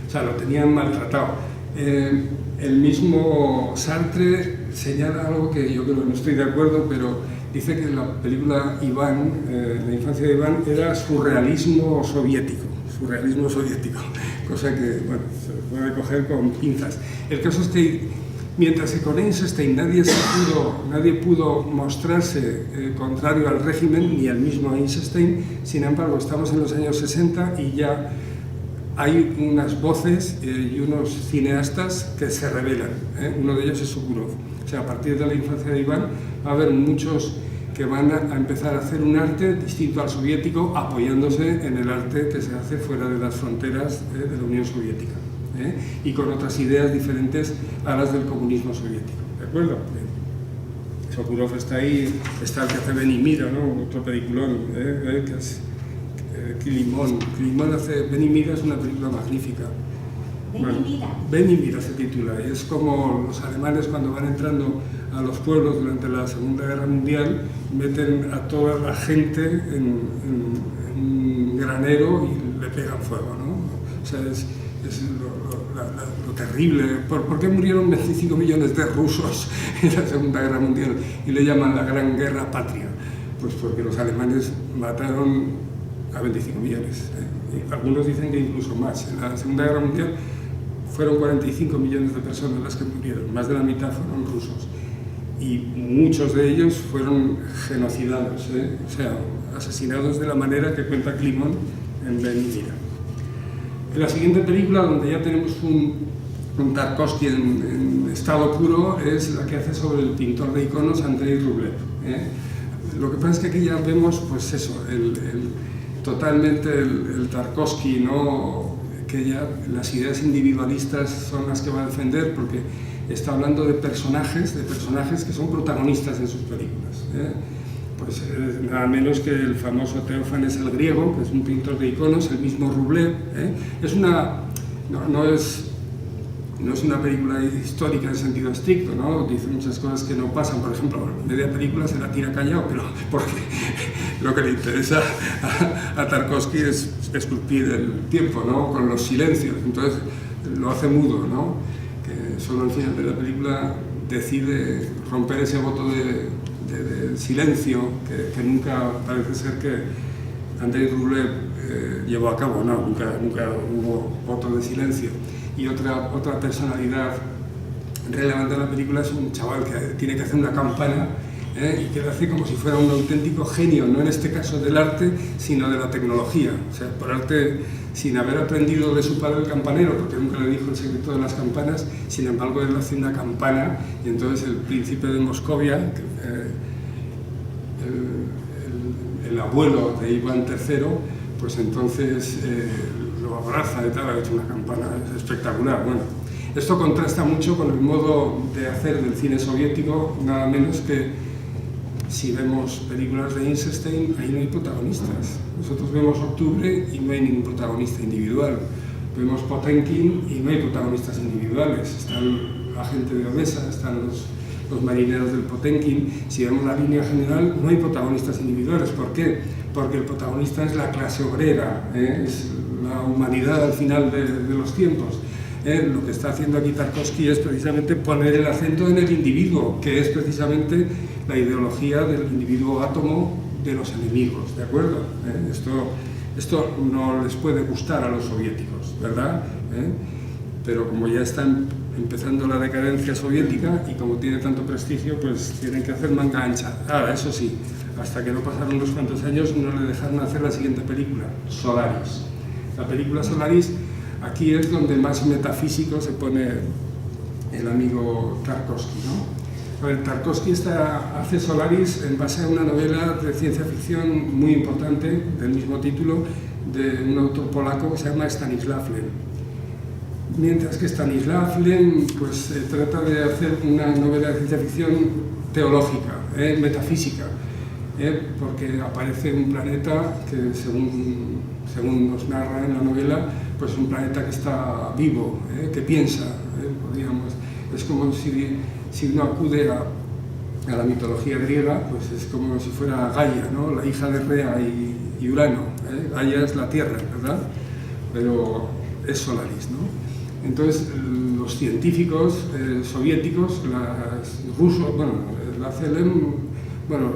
O sea, lo tenían maltratado. El mismo Sartre señala algo que yo creo que no estoy de acuerdo, pero dice que la película Iván, la infancia de Iván, era surrealismo soviético, cosa que, bueno, se puede coger con pinzas. El caso es que, mientras que con Eisenstein nadie pudo mostrarse contrario al régimen, ni al mismo Eisenstein, sin embargo, estamos en los años 60 y ya hay unas voces y unos cineastas que se rebelan. Uno de ellos es Sokurov. O sea, a partir de la infancia de Iván va a haber muchos que van a empezar a hacer un arte distinto al soviético, apoyándose en el arte que se hace fuera de las fronteras de la Unión Soviética, y con otras ideas diferentes a las del comunismo soviético. ¿De acuerdo? Bien. Sokurov está ahí, está el que hace Ben y Mira, ¿no? Otro peliculón, que es Climent. Ben y Mira es una película magnífica. Ben y Mira se titula, y es como los alemanes cuando van entrando a los pueblos durante la Segunda Guerra Mundial, meten a toda la gente en un granero y le pegan fuego, ¿no? O sea, es lo terrible. ¿Por qué murieron 25 millones de rusos en la Segunda Guerra Mundial y le llaman la Gran Guerra Patria? Pues porque los alemanes mataron a 25 millones. Y algunos dicen que incluso más. En la Segunda Guerra Mundial fueron 45 millones de personas las que murieron, más de la mitad fueron rusos. Y muchos de ellos fueron genocidados, o sea, asesinados de la manera que cuenta Climent en Ben y Mira. En la siguiente película, donde ya tenemos un Tarkovsky en estado puro, es la que hace sobre el pintor de iconos Andrei Rublev. Lo que pasa es que aquí ya vemos, pues eso, totalmente el Tarkovsky, ¿no? Que ya las ideas individualistas son las que va a defender, porque está hablando de personajes que son protagonistas en sus películas. Pues nada menos que el famoso Teófanes el Griego, que es un pintor de iconos, el mismo Rublev. No es una película histórica en sentido estricto, ¿no? Dice muchas cosas que no pasan. Por ejemplo, media película se la tira callado, pero porque lo que le interesa a Tarkovsky es esculpir el tiempo, ¿no? Con los silencios. Entonces lo hace mudo, ¿no? Que solo al final de la película decide romper ese voto de silencio que nunca parece ser que Andrei Rublev llevó a cabo, ¿no? Nunca hubo voto de silencio. Y otra personalidad relevante de la película es un chaval que tiene que hacer una campana y que lo hace como si fuera un auténtico genio, no en este caso del arte, sino de la tecnología. O sea, por arte, sin haber aprendido de su padre el campanero, porque nunca le dijo el secreto de las campanas, sin embargo él hace una campana y entonces el príncipe de Moscovia, el abuelo de Iván III, pues entonces lo abraza y tal, ha hecho una campana espectacular. Bueno, esto contrasta mucho con el modo de hacer del cine soviético, nada menos que si vemos películas de Eisenstein, ahí no hay protagonistas. Nosotros vemos Octubre y no hay ningún protagonista individual. Vemos Potemkin y no hay protagonistas individuales. Están la gente de Odessa, están los marineros del Potemkin. Si vemos la línea general, no hay protagonistas individuales. ¿Por qué? Porque el protagonista es la clase obrera, es la humanidad al final de los tiempos. Lo que está haciendo aquí Tarkovsky es precisamente poner el acento en el individuo, que es precisamente la ideología del individuo átomo de los enemigos, ¿de acuerdo? Esto no les puede gustar a los soviéticos, ¿verdad? Pero como ya están empezando la decadencia soviética y como tiene tanto prestigio, pues tienen que hacer manga ancha. Ahora, eso sí, hasta que no pasaron unos cuantos años no le dejaron hacer la siguiente película, Solaris. La película Solaris, aquí es donde más metafísico se pone el amigo Tarkovsky, ¿no? A ver, Tarkovsky hace Solaris en base a una novela de ciencia ficción muy importante, del mismo título, de un autor polaco que se llama Stanisław Lem. Mientras que Stanisław Lem pues, trata de hacer una novela de ciencia ficción teológica, metafísica, porque aparece un planeta que, según nos narra en la novela, pues un planeta que está vivo, que piensa, podríamos. Es como si uno acude a la mitología griega, pues es como si fuera Gaia, ¿no? La hija de Rea y Urano. Gaia es la Tierra, ¿verdad? Pero es Solaris, ¿no? Entonces, los científicos soviéticos, los rusos, bueno, la CLM, bueno,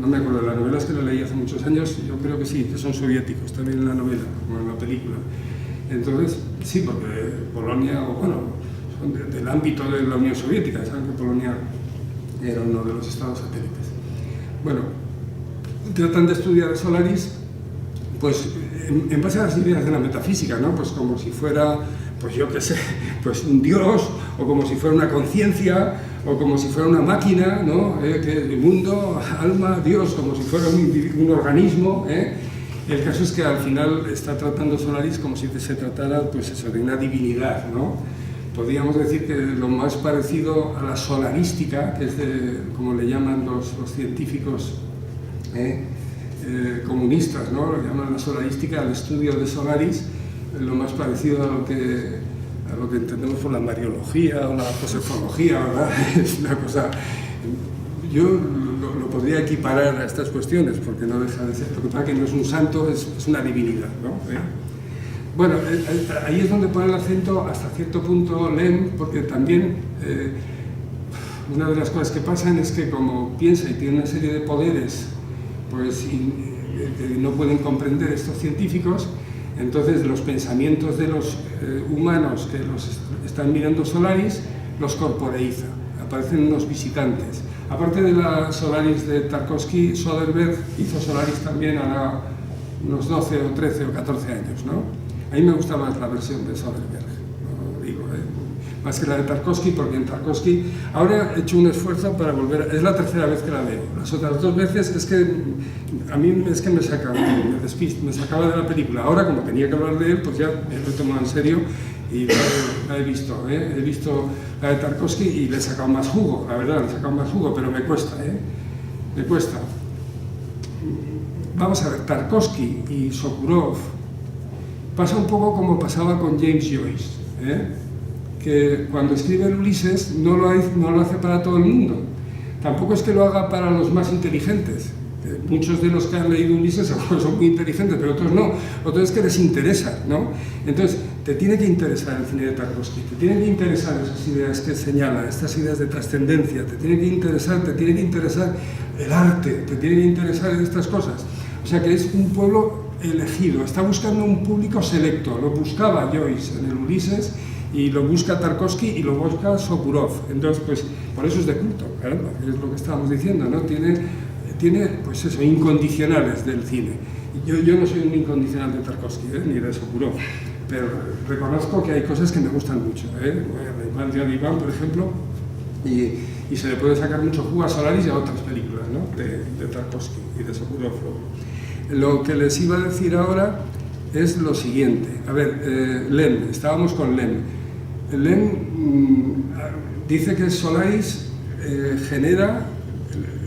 no me acuerdo de la novela, es que la leí hace muchos años, yo creo que sí, que son soviéticos también en la novela, como en la película. Entonces, sí, porque Polonia, o bueno, son del ámbito de la Unión Soviética, saben que Polonia era uno de los estados satélites. Bueno, tratan de estudiar Solaris, pues en base a las ideas de la metafísica, ¿no? Pues como si fuera, pues yo qué sé, pues un dios, o como si fuera una conciencia, o como si fuera una máquina, ¿no? Que el mundo, alma, Dios, como si fuera un organismo, El caso es que al final está tratando Solaris como si se tratara, pues eso, de una divinidad, ¿no? podríamos decir que lo más parecido a la solarística, que es como le llaman los científicos comunistas, ¿no? Lo llaman la solarística, el estudio de Solaris, lo más parecido a lo que entendemos por la mariología o la josefología, ¿verdad? Es una cosa... Yo lo podría equiparar a estas cuestiones, porque no deja de ser... Lo que pasa es que no es un santo, es una divinidad, ¿no? Bueno, ahí es donde pone el acento hasta cierto punto Lem, porque también una de las cosas que pasan es que como piensa y tiene una serie de poderes pues, que no pueden comprender estos científicos, entonces los pensamientos de los humanos que los están mirando Solaris los corporeiza, aparecen unos visitantes. Aparte de la Solaris de Tarkovsky, Soderbergh hizo Solaris también a unos 12 o 13 o 14 años, ¿no? A mí me gusta más la versión de Soderbergh, no digo, más que la de Tarkovsky, porque en Tarkovsky ahora he hecho un esfuerzo para volver, es la tercera vez que la veo. Las otras dos veces es que a mí es que me sacaba de la película. Ahora, como tenía que hablar de él, pues ya me lo he tomado en serio y la he visto. He visto la de Tarkovsky y le he sacado más jugo, la verdad, le he sacado más jugo, pero me cuesta, me cuesta. Vamos a ver, Tarkovsky y Sokurov pasa un poco como pasaba con James Joyce, que cuando escribe el Ulises no lo hace para todo el mundo. Tampoco es que lo haga para los más inteligentes. Muchos de los que han leído Ulises son muy inteligentes, pero otros no. Otros es que les interesa, ¿no? Entonces, te tiene que interesar el cine de Tarkovsky, te tienen que interesar esas ideas que señala, estas ideas de trascendencia, te tiene que interesar el arte, te tiene que interesar estas cosas. O sea que es un pueblo elegido, está buscando un público selecto, lo buscaba Joyce en el Ulises y lo busca Tarkovsky y lo busca Sokurov. Entonces, pues, por eso es de culto, caramba, es lo que estábamos diciendo, ¿no? Tiene pues eso, incondicionales del cine. Yo no soy un incondicional de Tarkovsky, ni de Sokurov, pero reconozco que hay cosas que me gustan mucho, Iván de Iván, por ejemplo, y se le puede sacar mucho jugo a Solaris y a otras películas, ¿no? de Tarkovsky y de Sokurov. Lo que les iba a decir ahora es lo siguiente. A ver, Lem, estábamos con Lem. Lem dice que Solaris genera...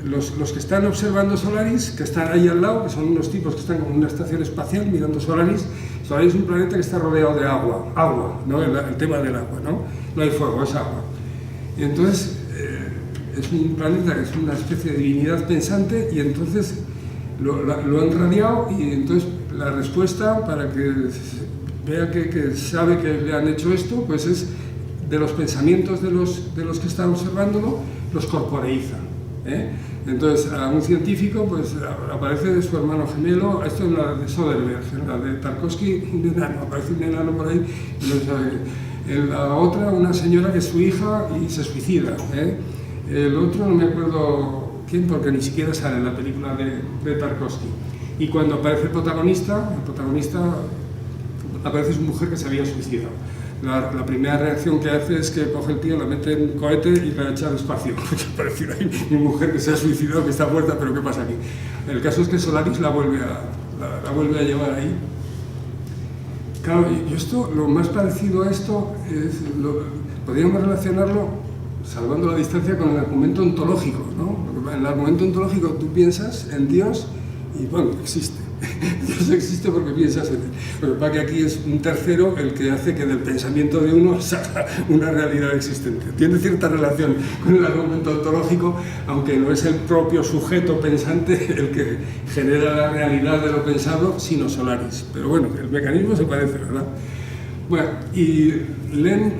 Los que están observando Solaris, que están ahí al lado, que son unos tipos que están en una estación espacial mirando Solaris. Solaris es un planeta que está rodeado de agua, ¿no? El tema del agua, ¿no? No hay fuego, es agua. Y entonces es un planeta que es una especie de divinidad pensante y entonces lo han radiado y entonces la respuesta para que vea que sabe que le han hecho esto, pues es de los pensamientos de los que están observándolo, los corporeiza. Entonces a un científico pues aparece su hermano gemelo, esto es la de Soderbergh, en la de Tarkovsky un enano, aparece un enano por ahí, en la otra una señora que es su hija y se suicida, el otro no me acuerdo quién porque ni siquiera sale en la película de Tarkovsky, y cuando aparece el protagonista aparece su mujer que se había suicidado. La primera reacción que hace es que coge el tío, la mete en un cohete y la echa al espacio. Parece ahí mi mujer que se ha suicidado, que está muerta, pero ¿qué pasa aquí? El caso es que Solaris la vuelve a llevar ahí. Claro, y esto, lo más parecido a esto, podríamos relacionarlo, salvando la distancia, con el argumento ontológico, ¿no? En el argumento ontológico tú piensas en Dios y, bueno, existe. Dios existe porque piensas en él. Pero para que aquí es un tercero el que hace que del pensamiento de uno salga una realidad existente. Tiene cierta relación con el argumento ontológico, aunque no es el propio sujeto pensante el que genera la realidad de lo pensado, sino Solaris. Pero bueno, el mecanismo se parece, ¿verdad? Bueno, y Lem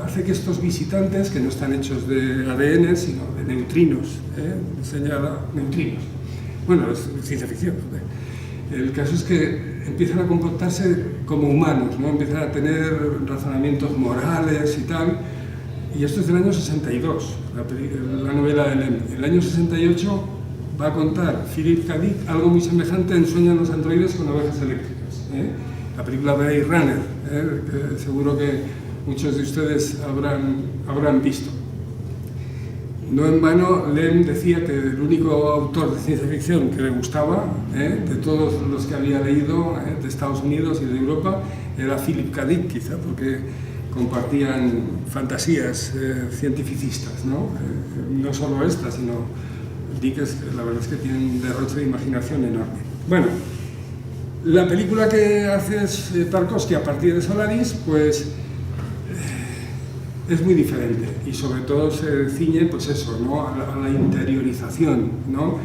hace que estos visitantes, que no están hechos de ADN, sino de neutrinos, señala neutrinos. Bueno, es ciencia ficción. El caso es que empiezan a comportarse como humanos, ¿no? Empiezan a tener razonamientos morales y tal. Y esto es del año 62, la novela de Lem. En el año 68 va a contar Philip K. Dick algo muy semejante en Sueñan los androides con ovejas eléctricas. La película Blade Runner, que seguro que muchos de ustedes habrán visto. No en vano, Lem decía que el único autor de ciencia ficción que le gustaba, de todos los que había leído de Estados Unidos y de Europa, era Philip K. Dick, quizá, porque compartían fantasías cientificistas, ¿no? No solo esta, sino Dickens, la verdad es que tiene un derroche de imaginación enorme. Bueno, la película que hace Tarkovsky a partir de Solaris, pues es muy diferente y sobre todo se ciñe, pues eso, ¿no? a la interiorización, ¿no?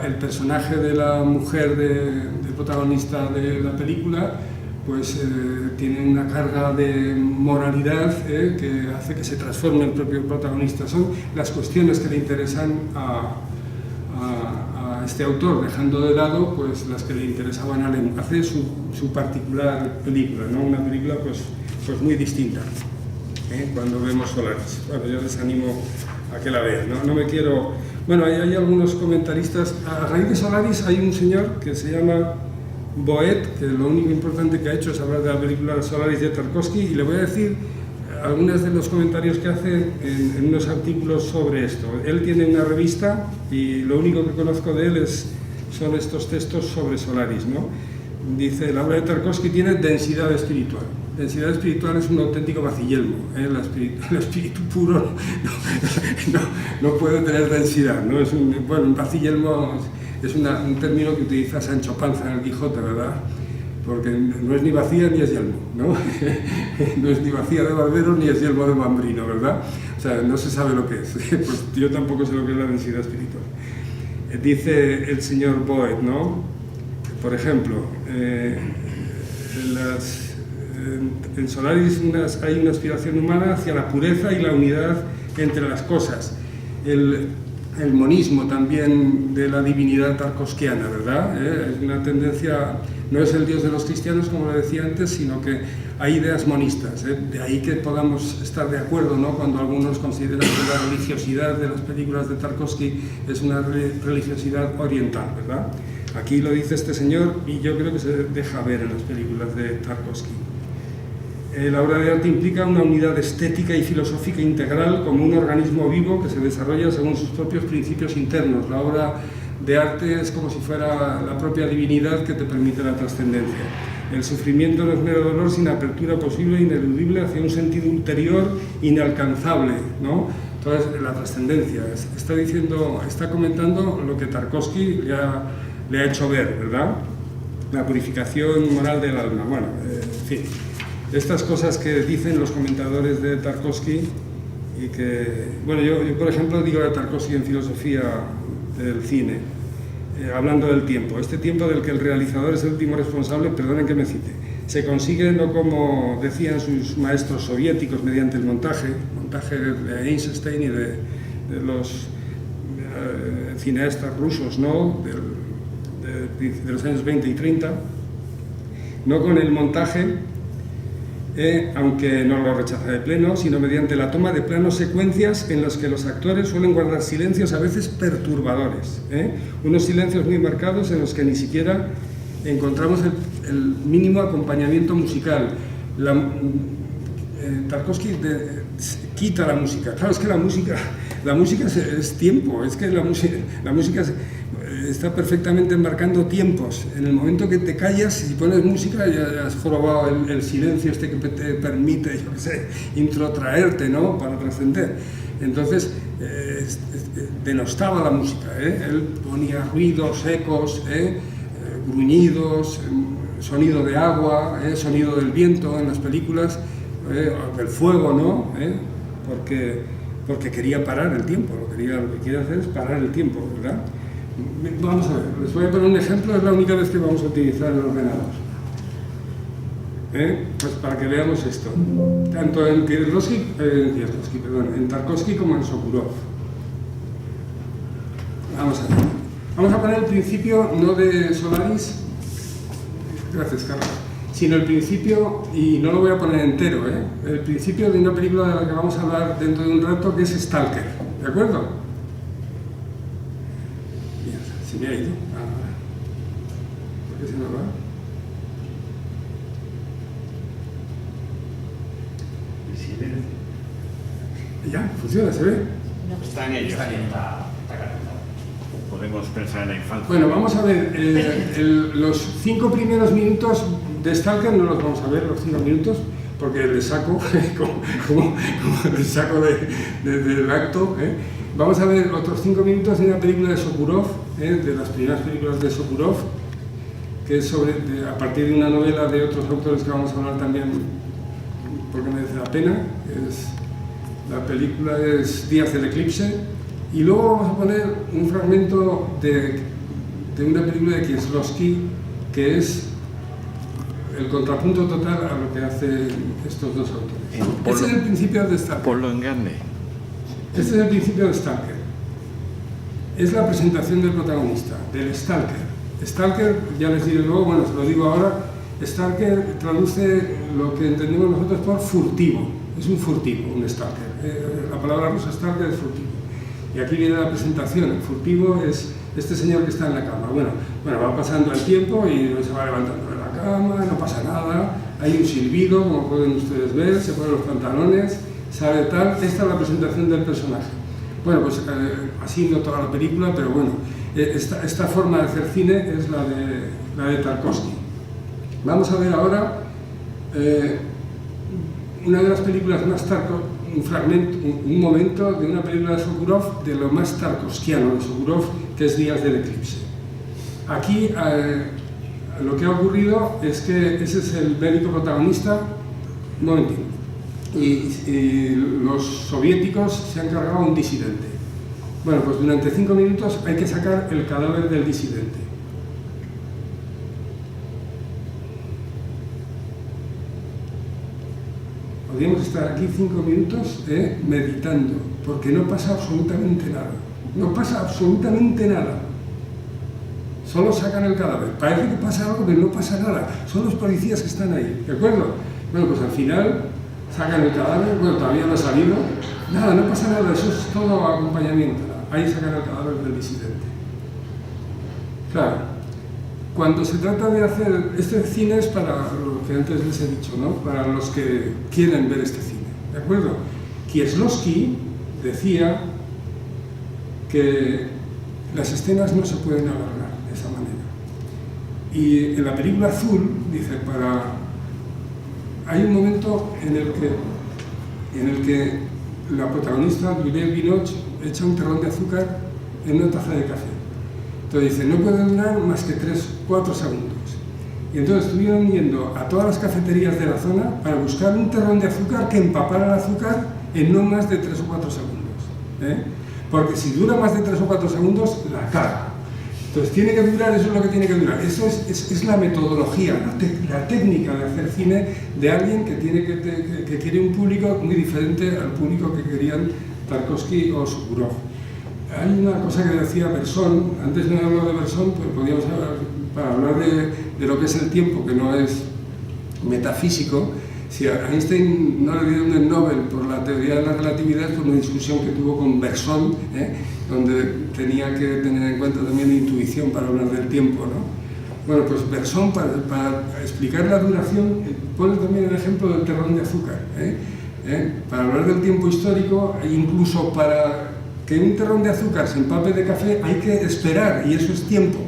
El personaje de la mujer del protagonista de la película, pues tiene una carga de moralidad que hace que se transforme el propio protagonista. Son las cuestiones que le interesan a este autor, dejando de lado pues las que le interesaban a él. Hace su particular película, ¿no? Una película pues muy distinta, cuando vemos Solaris. Bueno, yo les animo a que la vean, ¿no? No me quiero... Bueno, hay algunos comentaristas. A raíz de Solaris hay un señor que se llama Boet, que lo único importante que ha hecho es hablar de la película Solaris de Tarkovsky, y le voy a decir algunos de los comentarios que hace en unos artículos sobre esto. Él tiene una revista y lo único que conozco de él son estos textos sobre Solaris, ¿no? Dice, la obra de Tarkovsky tiene densidad espiritual. Densidad espiritual es un auténtico vacillelmo, ¿eh? El espíritu puro no puede tener densidad, ¿no? Un vacillelmo es un término que utiliza Sancho Panza en el Quijote, ¿verdad? Porque no es ni vacía ni es yelmo, ¿no? No es ni vacía de barbero ni es yelmo de bambrino, ¿verdad? O sea, no se sabe lo que es. Pues yo tampoco sé lo que es la densidad espiritual. Dice el señor Boyd, ¿no? Por ejemplo, en Solaris hay una aspiración humana hacia la pureza y la unidad entre las cosas. El monismo también de la divinidad tarkovskiana, ¿verdad? Es una tendencia, no es el Dios de los cristianos, como le decía antes, sino que hay ideas monistas. De ahí que podamos estar de acuerdo, ¿no? Cuando algunos consideran que la religiosidad de las películas de Tarkovsky es una religiosidad oriental, ¿verdad? Aquí lo dice este señor y yo creo que se deja ver en las películas de Tarkovsky. La obra de arte implica una unidad estética y filosófica integral como un organismo vivo que se desarrolla según sus propios principios internos. La obra de arte es como si fuera la propia divinidad que te permite la trascendencia. El sufrimiento no es mero dolor sin apertura posible e ineludible hacia un sentido ulterior inalcanzable, ¿no? Entonces, la trascendencia. Está comentando lo que Tarkovsky le ha hecho ver, ¿verdad? La purificación moral del alma. Bueno, en fin. Estas cosas que dicen los comentadores de Tarkovsky y que... Bueno, yo por ejemplo digo de Tarkovsky en filosofía del cine, hablando del tiempo. Este tiempo del que el realizador es el último responsable, perdonen que me cite, se consigue no como decían sus maestros soviéticos mediante el montaje de Eisenstein y de los cineastas rusos, ¿no? de los años 20 y 30, no con el montaje, aunque no lo rechaza de pleno, sino mediante la toma de planos secuencias en las que los actores suelen guardar silencios a veces perturbadores, unos silencios muy marcados en los que ni siquiera encontramos el mínimo acompañamiento musical. Tarkovsky quita la música. Claro, es que la música es tiempo, es que la música está perfectamente enmarcando tiempos. En el momento que te callas, si pones música, ya has jorobado el silencio este que te permite, yo qué sé, introtraerte, ¿no? Para trascender. Entonces, denostaba la música, Él ponía ruidos, ecos, gruñidos, sonido de agua, sonido del viento en las películas, del fuego, ¿no? Porque quería parar el tiempo, lo que quiere hacer es parar el tiempo, ¿verdad? Vamos a ver, les voy a poner un ejemplo, es la única vez que vamos a utilizar el ordenador. Pues para que veamos esto, tanto en Tarkovsky como en Sokurov. Vamos a poner el principio no de Solaris, gracias Carlos, sino el principio, y no lo voy a poner entero, el principio de una película de la que vamos a hablar dentro de un rato, que es Stalker, ¿de acuerdo? Se me ha ido. ¿Por qué se nos va? El silencio. Ya, funciona, ¿se ve? Está en ello. Está calentado. Podemos pensar en la infancia. Bueno, vamos a ver, los 5 primeros minutos de Stalker no los vamos a ver, los 5 minutos, porque le saco, como le saco del acto. Vamos a ver otros 5 minutos de una película de Sokurov, de las primeras películas de Sokurov, que es a partir de una novela de otros autores que vamos a hablar también, porque merece la pena. La película es Días del Eclipse, y luego vamos a poner un fragmento de una película de Kieslowski, que es el contrapunto total a lo que hacen estos dos autores. Este es el principio de Stalker. Por lo engañe. Este es el principio de Stalker. Es la presentación del protagonista, del Stalker. Stalker, ya les diré luego, bueno, se lo digo ahora, Stalker traduce lo que entendemos nosotros por furtivo. Es un furtivo, un Stalker. La palabra rusa Stalker es furtivo. Y aquí viene la presentación. El furtivo es este señor que está en la cama. Bueno, va pasando el tiempo y se va levantando de la cama, no pasa nada, hay un silbido, como pueden ustedes ver, se ponen los pantalones, sabe tal. Esta es la presentación del personaje. Bueno, pues así no toda la película, pero bueno, esta forma de hacer cine es la de Tarkovsky. Vamos a ver ahora una de las películas más un momento de una película de Sokurov, de lo más tarkovskiano de Sokurov, que es Días del Eclipse. Aquí lo que ha ocurrido es que ese es el bélico protagonista, un momentito, y los soviéticos se han cargado a un disidente. Bueno, pues durante 5 minutos hay que sacar el cadáver del disidente. Podríamos estar aquí 5 minutos meditando, porque no pasa absolutamente nada. No pasa absolutamente nada. Solo sacan el cadáver. Parece que pasa algo, pero no pasa nada. Son los policías que están ahí, ¿de acuerdo? Bueno, pues al final sacan el cadáver, bueno, todavía no ha salido. Nada, no pasa nada, eso es todo acompañamiento. Ahí sacan el cadáver del disidente. Claro, cuando se trata de hacer este cine es para lo que antes les he dicho, ¿no? Para los que quieren ver este cine, ¿de acuerdo? Kieslowski decía que las escenas no se pueden alargar de esa manera. Y en la película Azul dice, hay un momento en el que la protagonista, Juliette Binoche, echa un terrón de azúcar en una taza de café. Entonces dice, no puede durar más que 3-4 segundos. Y entonces estuvieron yendo a todas las cafeterías de la zona para buscar un terrón de azúcar que empapara el azúcar en no más de 3 o 4 segundos. Porque si dura más de 3 o 4 segundos, la caga. Entonces tiene que durar, eso es lo que tiene que durar. Eso es la metodología, la técnica de hacer cine de alguien que quiere un público muy diferente al público que querían Tarkovsky o Sokurov. Hay una cosa que decía Bresson, antes no he hablado de Bresson, pero podríamos hablar, para hablar de lo que es el tiempo, que no es metafísico. Si a Einstein no le dieron el Nobel por la teoría de la relatividad, por una discusión que tuvo con Bresson, donde tenía que tener en cuenta también la intuición para hablar del tiempo, ¿no? Bueno, pues Bresson, para explicar la duración, pone también el ejemplo del terrón de azúcar. Para hablar del tiempo histórico, incluso para que un terrón de azúcar se empape de café, hay que esperar, y eso es tiempo.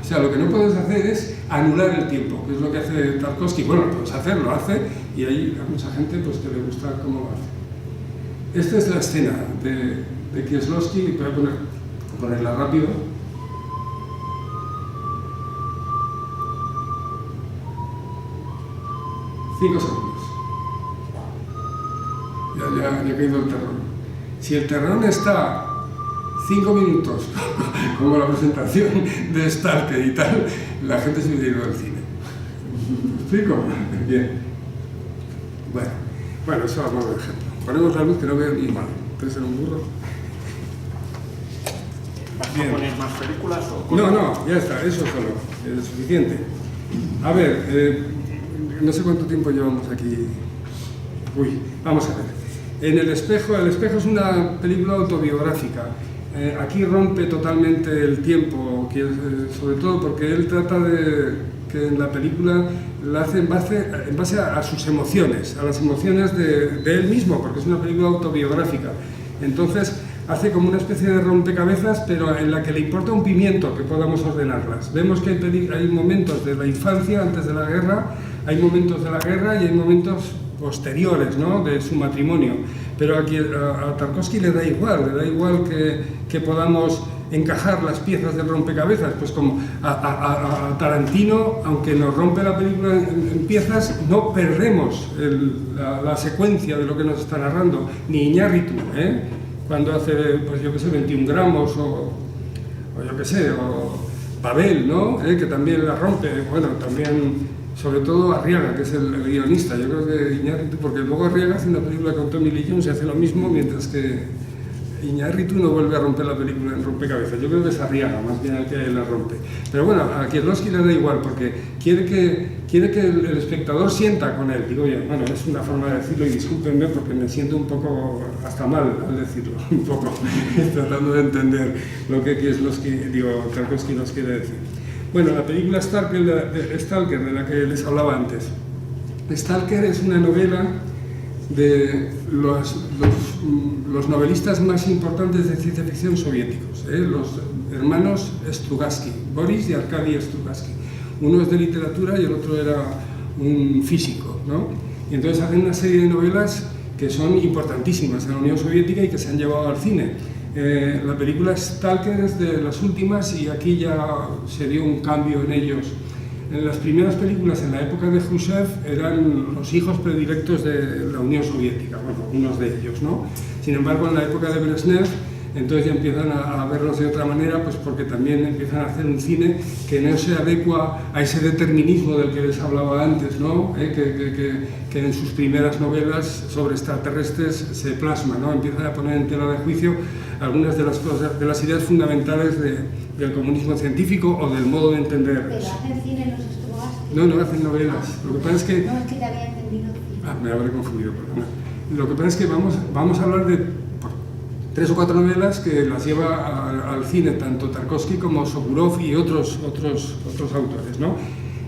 O sea, lo que no puedes hacer es anular el tiempo, que es lo que hace Tarkovsky. Bueno, lo puedes hacer, lo hace, y hay mucha gente pues, que le gusta cómo lo hace. Esta es la escena de Kieslowski, voy a ponerla rápido. Cinco segundos. Ya ha caído el terrón. Si el terrón está 5 minutos, como la presentación de Stalker y tal, la gente se hubiera ido al cine. ¿Me explico? Bien. Bueno, eso vamos a ver ejemplo. Ponemos la luz que no veo ni mal. Entonces era un burro. ¿Vas a poner más películas o...? No, ya está, eso solo. Es suficiente. A ver, no sé cuánto tiempo llevamos aquí. Vamos a ver. El espejo es una película autobiográfica. Aquí rompe totalmente el tiempo, sobre todo porque él trata de que en la película la hace en base a sus emociones, a las emociones de él mismo, porque es una película autobiográfica. Entonces hace como una especie de rompecabezas, pero en la que le importa un pimiento que podamos ordenarlas. Vemos que hay momentos de la infancia, antes de la guerra, hay momentos de la guerra y hay momentos posteriores, ¿no?, de su matrimonio. Pero aquí a Tarkovsky le da igual que podamos encajar las piezas del rompecabezas, pues como a Tarantino, aunque nos rompe la película en piezas, no perdemos la secuencia de lo que nos está narrando, ni Iñárritu, cuando hace, pues yo qué sé, 21 gramos, o yo qué sé, o Babel, ¿no?, que también la rompe, bueno, también, sobre todo Arriaga, que es el guionista. Yo creo que Iñárritu, porque luego Arriaga hace una película con Tommy Lee Jones y hace lo mismo, mientras que Iñárritu no vuelve a romper la película en rompecabezas. Yo creo que es Arriaga más bien el que la rompe. Pero bueno, a Kieslowski le da igual, porque quiere que el espectador sienta con él. Digo yo, bueno, es una forma de decirlo, y discúlpenme porque me siento un poco hasta mal al decirlo, un poco tratando de entender lo que Tarkovsky nos quiere decir. Bueno, la película Stalker, de la que les hablaba antes. Stalker es una novela de los novelistas más importantes de ciencia ficción soviéticos, los hermanos Strugatsky, Boris y Arkady Strugatsky. Uno es de literatura y el otro era un físico, ¿no? Y entonces hacen una serie de novelas que son importantísimas en la Unión Soviética y que se han llevado al cine. La película Stalker es de las últimas, y aquí ya se dio un cambio en ellos. En las primeras películas, en la época de Khrushchev, eran los hijos predilectos de la Unión Soviética, bueno, unos de ellos, ¿no? Sin embargo, en la época de Brezhnev, entonces ya empiezan a verlos de otra manera, pues porque también empiezan a hacer un cine que no se adecua a ese determinismo del que les hablaba antes, ¿no? Que en sus primeras novelas sobre extraterrestres se plasma, ¿no? Empiezan a poner en tela de juicio algunas de las cosas, de las ideas fundamentales del comunismo científico o del modo de entender. ¿Pero hacen cine los Strugatsky? No hacen novelas. Lo que pasa es que... No, es que te había entendido. me habré confundido, perdona. Lo que pasa es que vamos a hablar de 3 o 4 novelas que las lleva al cine tanto Tarkovsky como Sokurov y otros autores, ¿no?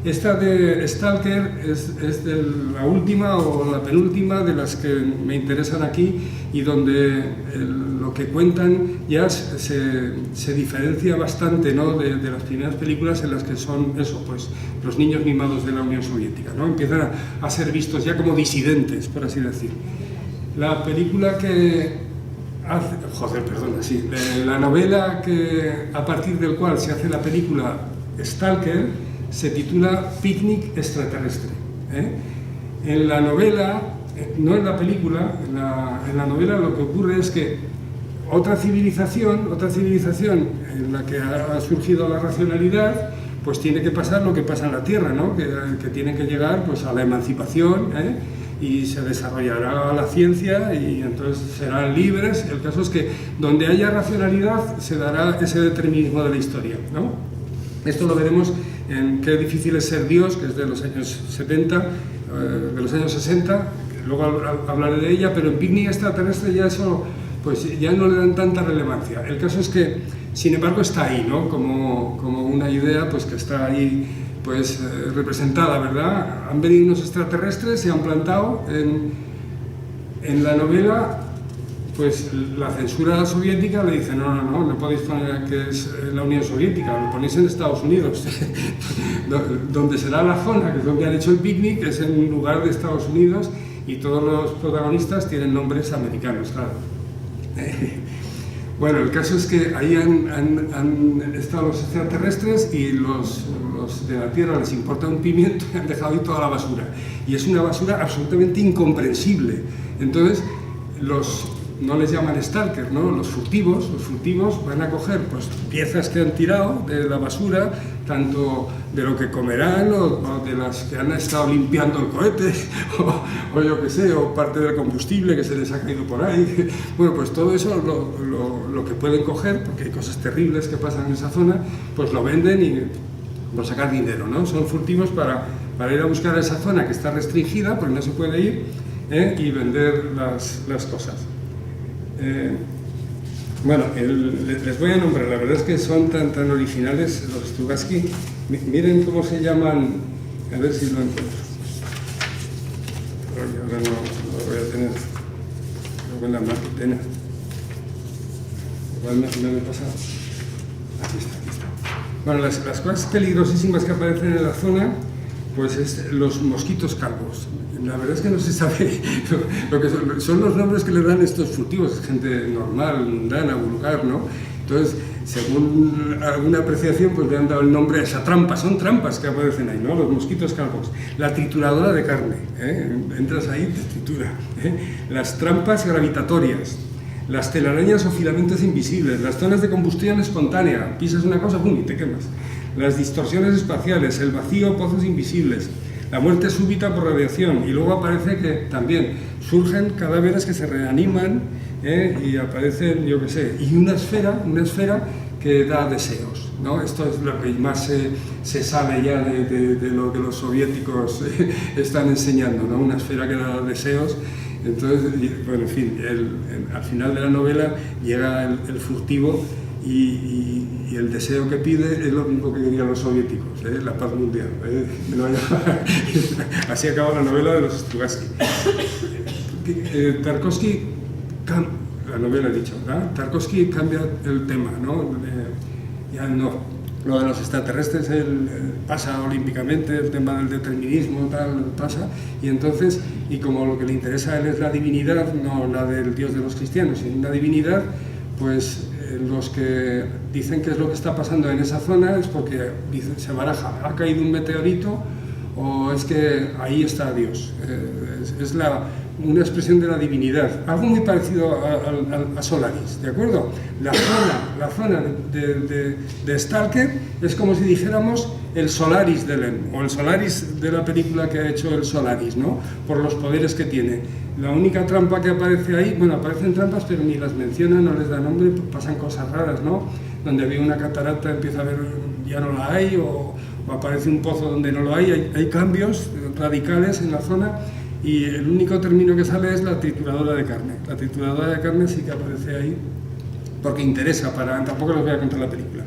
Esta de Stalker es de la última o la penúltima de las que me interesan aquí, y donde lo que cuentan ya se diferencia bastante, ¿no?, de las primeras películas, en las que son eso, pues los niños mimados de la Unión Soviética, ¿no? Empiezan a ser vistos ya como disidentes, por así decir. La película que hace... la novela a partir del cual se hace la película Stalker se titula Picnic extraterrestre. En la novela, no en la película, en la novela lo que ocurre es que otra civilización en la que ha surgido la racionalidad, pues tiene que pasar lo que pasa en la Tierra, ¿no? Que tiene que llegar, pues, a la emancipación, y se desarrollará la ciencia y entonces serán libres. El caso es que donde haya racionalidad se dará ese determinismo de la historia, ¿no? Esto lo veremos en Qué difícil es ser Dios, que es de los años 70, de los años 60, luego hablaré de ella, pero en Picnic extraterrestre ya eso, pues ya no le dan tanta relevancia. El caso es que, sin embargo, está ahí, ¿no? Como una idea, pues que está ahí, pues representada, ¿verdad? Han venido unos extraterrestres, se han plantado en la novela. Pues la censura soviética le dice, no podéis poner que es la Unión Soviética, lo ponéis en Estados Unidos, donde será la zona, que es donde han hecho el picnic, es en un lugar de Estados Unidos, y todos los protagonistas tienen nombres americanos, claro. Bueno, el caso es que ahí han estado los extraterrestres, y los de la Tierra les importa un pimiento y han dejado ahí toda la basura. Y es una basura absolutamente incomprensible. Entonces, no les llaman stalker, ¿no? Los furtivos van a coger, pues, piezas que han tirado de la basura, tanto de lo que comerán o de las que han estado limpiando el cohete, o yo qué sé, o parte del combustible que se les ha caído por ahí. Bueno, pues todo eso lo que pueden coger, porque hay cosas terribles que pasan en esa zona, pues lo venden y por sacar dinero, ¿no? Son furtivos para ir a buscar esa zona que está restringida, porque no se puede ir, y vender las cosas. Bueno, les voy a nombrar, la verdad es que son tan originales los Strugatsky. Miren cómo se llaman, a ver si lo encuentro. Ahora no lo voy a tener, luego en la máquina. Igual me pasa. Aquí está. Bueno, las cosas peligrosísimas que aparecen en la zona Pues los mosquitos calvos. La verdad es que no se sabe lo que son los nombres que le dan estos furtivos, gente normal, mundana, vulgar, ¿no? Entonces, según alguna apreciación, pues le han dado el nombre a esa trampa. Son trampas que aparecen ahí, ¿no? Los mosquitos calvos. La trituradora de carne, ¿eh? Entras ahí y te tritura, ¿eh? Las trampas gravitatorias, las telarañas o filamentos invisibles, las zonas de combustión espontánea, pisas una cosa, ¡pum!, y te quemas. Las distorsiones espaciales, el vacío, pozos invisibles, la muerte súbita por radiación, y luego aparece que también surgen cadáveres que se reaniman, y aparecen, yo qué sé, y una esfera que da deseos, ¿no? Esto es lo que más se sabe ya de lo que los soviéticos están enseñando, ¿no? Una esfera que da deseos. Entonces, bueno, en fin, al final de la novela llega el furtivo y el deseo que pide es lo mismo que querían los soviéticos, la paz mundial. Así acaba la novela de los Strugatsky. Tarkovsky, la novela he dicho, ¿verdad? Tarkovsky cambia el tema, ¿no? Ya no. Lo de los extraterrestres pasa olímpicamente, el tema del determinismo tal pasa, y entonces, y como lo que le interesa a él es la divinidad, no la del Dios de los cristianos, sino una divinidad, pues los que dicen que es lo que está pasando en esa zona es porque dicen, se baraja, ha caído un meteorito o es que ahí está Dios. Es una expresión de la divinidad, algo muy parecido a Solaris, ¿de acuerdo? La zona de Stalker es como si dijéramos el Solaris de Lem, o el Solaris de la película que ha hecho el Solaris, ¿no? Por los poderes que tiene. La única trampa que aparece ahí, bueno, aparecen trampas, pero ni las mencionan, no les da nombre, pasan cosas raras, ¿no? Donde había una catarata, empieza a ver, ya no la hay, o aparece un pozo donde no lo hay cambios radicales en la zona, y el único término que sale es la trituradora de carne. La trituradora de carne sí que aparece ahí, porque interesa tampoco les voy a contar la película.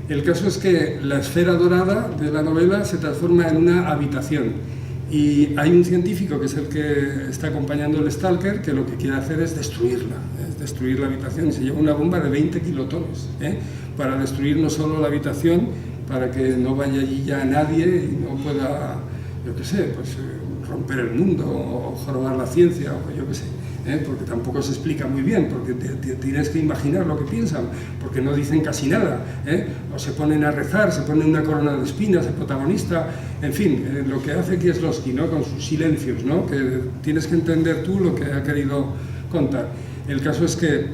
El caso es que la esfera dorada de la novela se transforma en una habitación. Y hay un científico que es el que está acompañando al Stalker, que lo que quiere hacer es destruir la habitación, y se lleva una bomba de 20 kilotones, para destruir no solo la habitación, para que no vaya allí ya nadie y no pueda, yo qué sé, pues romper el mundo o jorobar la ciencia, o yo qué sé, porque tampoco se explica muy bien, porque tienes que imaginar lo que piensan, porque no dicen casi nada, o se ponen a rezar, se ponen una corona de espinas, el protagonista, en fin, lo que hace Kieslowski, ¿no? Con sus silencios, ¿no? Que tienes que entender tú lo que ha querido contar. El caso es que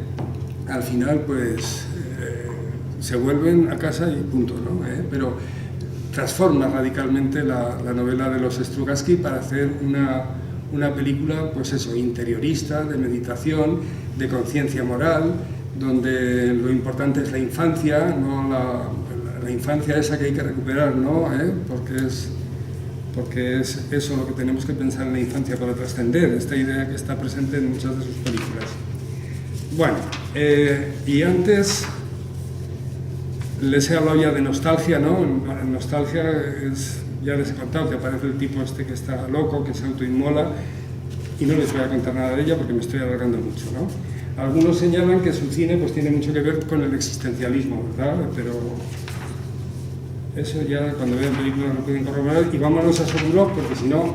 al final pues se vuelven a casa y punto, ¿no? Pero transforma radicalmente la novela de los Strugatsky para hacer una película, pues eso, interiorista, de meditación, de conciencia moral, donde lo importante es la infancia, no la infancia esa que hay que recuperar, ¿no? Porque es eso lo que tenemos que pensar en la infancia para trascender, esta idea que está presente en muchas de sus películas. Bueno, y antes les he hablado ya de nostalgia, ¿no? Nostalgia ya les he contado que aparece el tipo este que está loco, que se autoinmola, y no les voy a contar nada de ella porque me estoy alargando mucho, ¿no? Algunos señalan que su cine pues tiene mucho que ver con el existencialismo, ¿verdad? Pero eso ya cuando vean películas lo pueden corroborar, y vámonos a Sokurov porque si no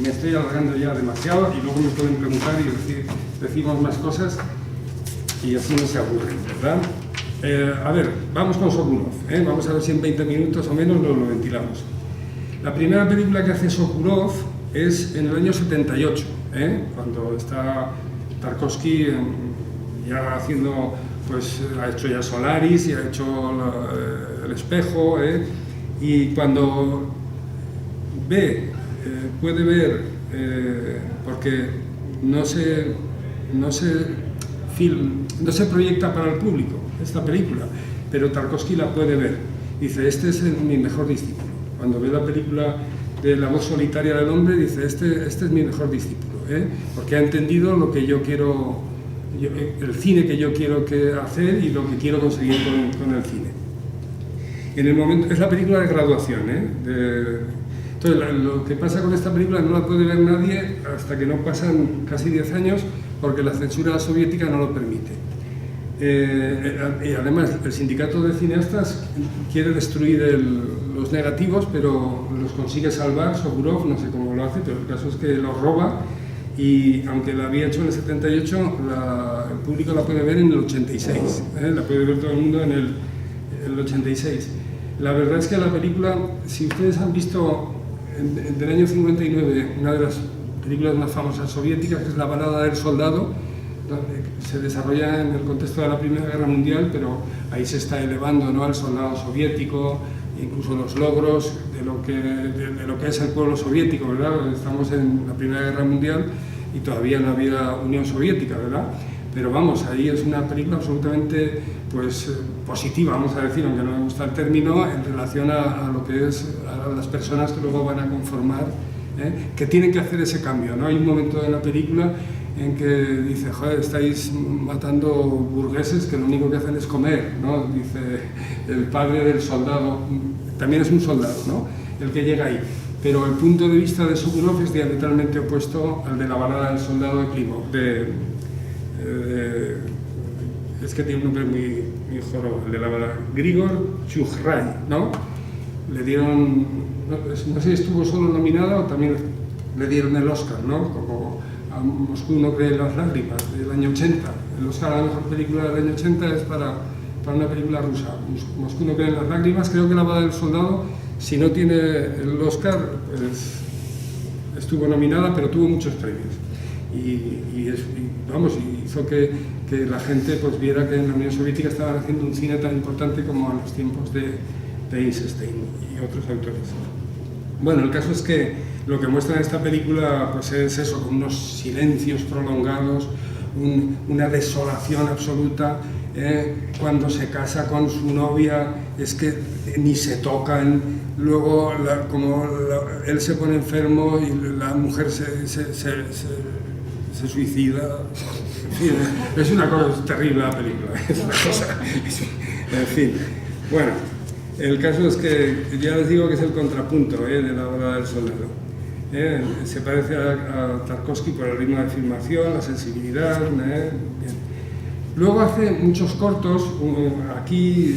me estoy alargando ya demasiado y luego me pueden preguntar y decimos más cosas y así no se aburren, ¿verdad? A ver, vamos con Sokurov, vamos a ver si en 20 minutos o menos lo ventilamos. La primera película que hace Sokurov es en el año 78, cuando está Tarkovsky ya haciendo, pues ha hecho ya Solaris y ha hecho El espejo, y cuando puede ver, porque no se proyecta para el público esta película, pero Tarkovsky la puede ver. Dice, este es mi mejor discípulo. Cuando ve la película de La voz solitaria del hombre, dice, este es mi mejor discípulo, porque ha entendido lo que yo quiero, el cine que yo quiero hacer y lo que quiero conseguir con el cine. En el momento, es la película de graduación, entonces lo que pasa con esta película no la puede ver nadie hasta que no pasan casi 10 años, porque la censura soviética no lo permite. Y además el sindicato de cineastas quiere destruir los negativos, pero los consigue salvar Sokurov, no sé cómo lo hace, pero el caso es que los roba, y aunque la había hecho en el 78, el público la puede ver en el 86, la puede ver todo el mundo en el 86. La verdad es que la película, si ustedes han visto del año 59, una de las películas más famosas soviéticas, que es La balada del soldado, se desarrolla en el contexto de la Primera Guerra Mundial, pero ahí se está elevando, ¿no?, al soldado soviético, incluso los logros de lo que es el pueblo soviético, ¿verdad? Estamos en la Primera Guerra Mundial y todavía no había Unión Soviética, ¿verdad? Pero vamos, ahí es una película absolutamente positiva, vamos a decir, aunque no me gusta el término, en relación a lo que es a las personas que luego van a conformar, que tienen que hacer ese cambio, ¿no? Hay un momento en la película en que dice, joder, estáis matando burgueses que lo único que hacen es comer, ¿no? Dice el padre del soldado, también es un soldado, ¿no?, el que llega ahí. Pero el punto de vista de Sokurov es diametralmente opuesto al de La balada del soldado de Klimov, es que tiene un nombre muy jorobo, el de la balada, Grigor Chukray, ¿no? Le dieron, no sé si estuvo solo nominada o también le dieron el Oscar, ¿no? Como a Moscú no cree en las lágrimas, del año 80. El Oscar a la mejor película del año 80 es para una película rusa. Moscú no cree en las lágrimas. Creo que La balada del soldado, si no tiene el Oscar, pues estuvo nominada, pero tuvo muchos premios. Y hizo que la gente pues viera que en la Unión Soviética estaban haciendo un cine tan importante como en los tiempos de Eisenstein y otros autores. Bueno, el caso es que lo que muestra esta película pues es eso, con unos silencios prolongados, una desolación absoluta. Cuando se casa con su novia es que ni se tocan, luego él se pone enfermo y la mujer se suicida. En fin, es una cosa terrible la película, es una cosa, en fin. Bueno, el caso es que ya les digo que es el contrapunto de La balada del soldado. Se parece a Tarkovsky por el ritmo de filmación, la sensibilidad. Bien. Luego hace muchos cortos, aquí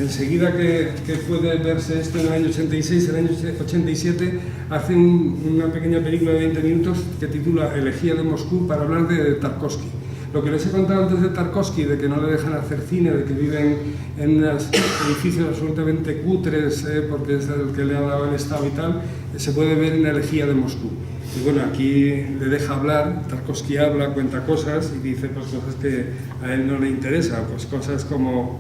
enseguida que puede verse esto en el año 86, en el año 87, hace una pequeña película de 20 minutos que titula Elegía de Moscú, para hablar de Tarkovsky. Lo que les he contado antes de Tarkovsky, de que no le dejan hacer cine, de que viven en unos edificios absolutamente cutres, porque es el que le ha dado el Estado y tal, se puede ver en Elegía de Moscú. Y bueno, aquí le deja hablar, Tarkovsky habla, cuenta cosas y dice pues cosas que a él no le interesa, pues cosas como: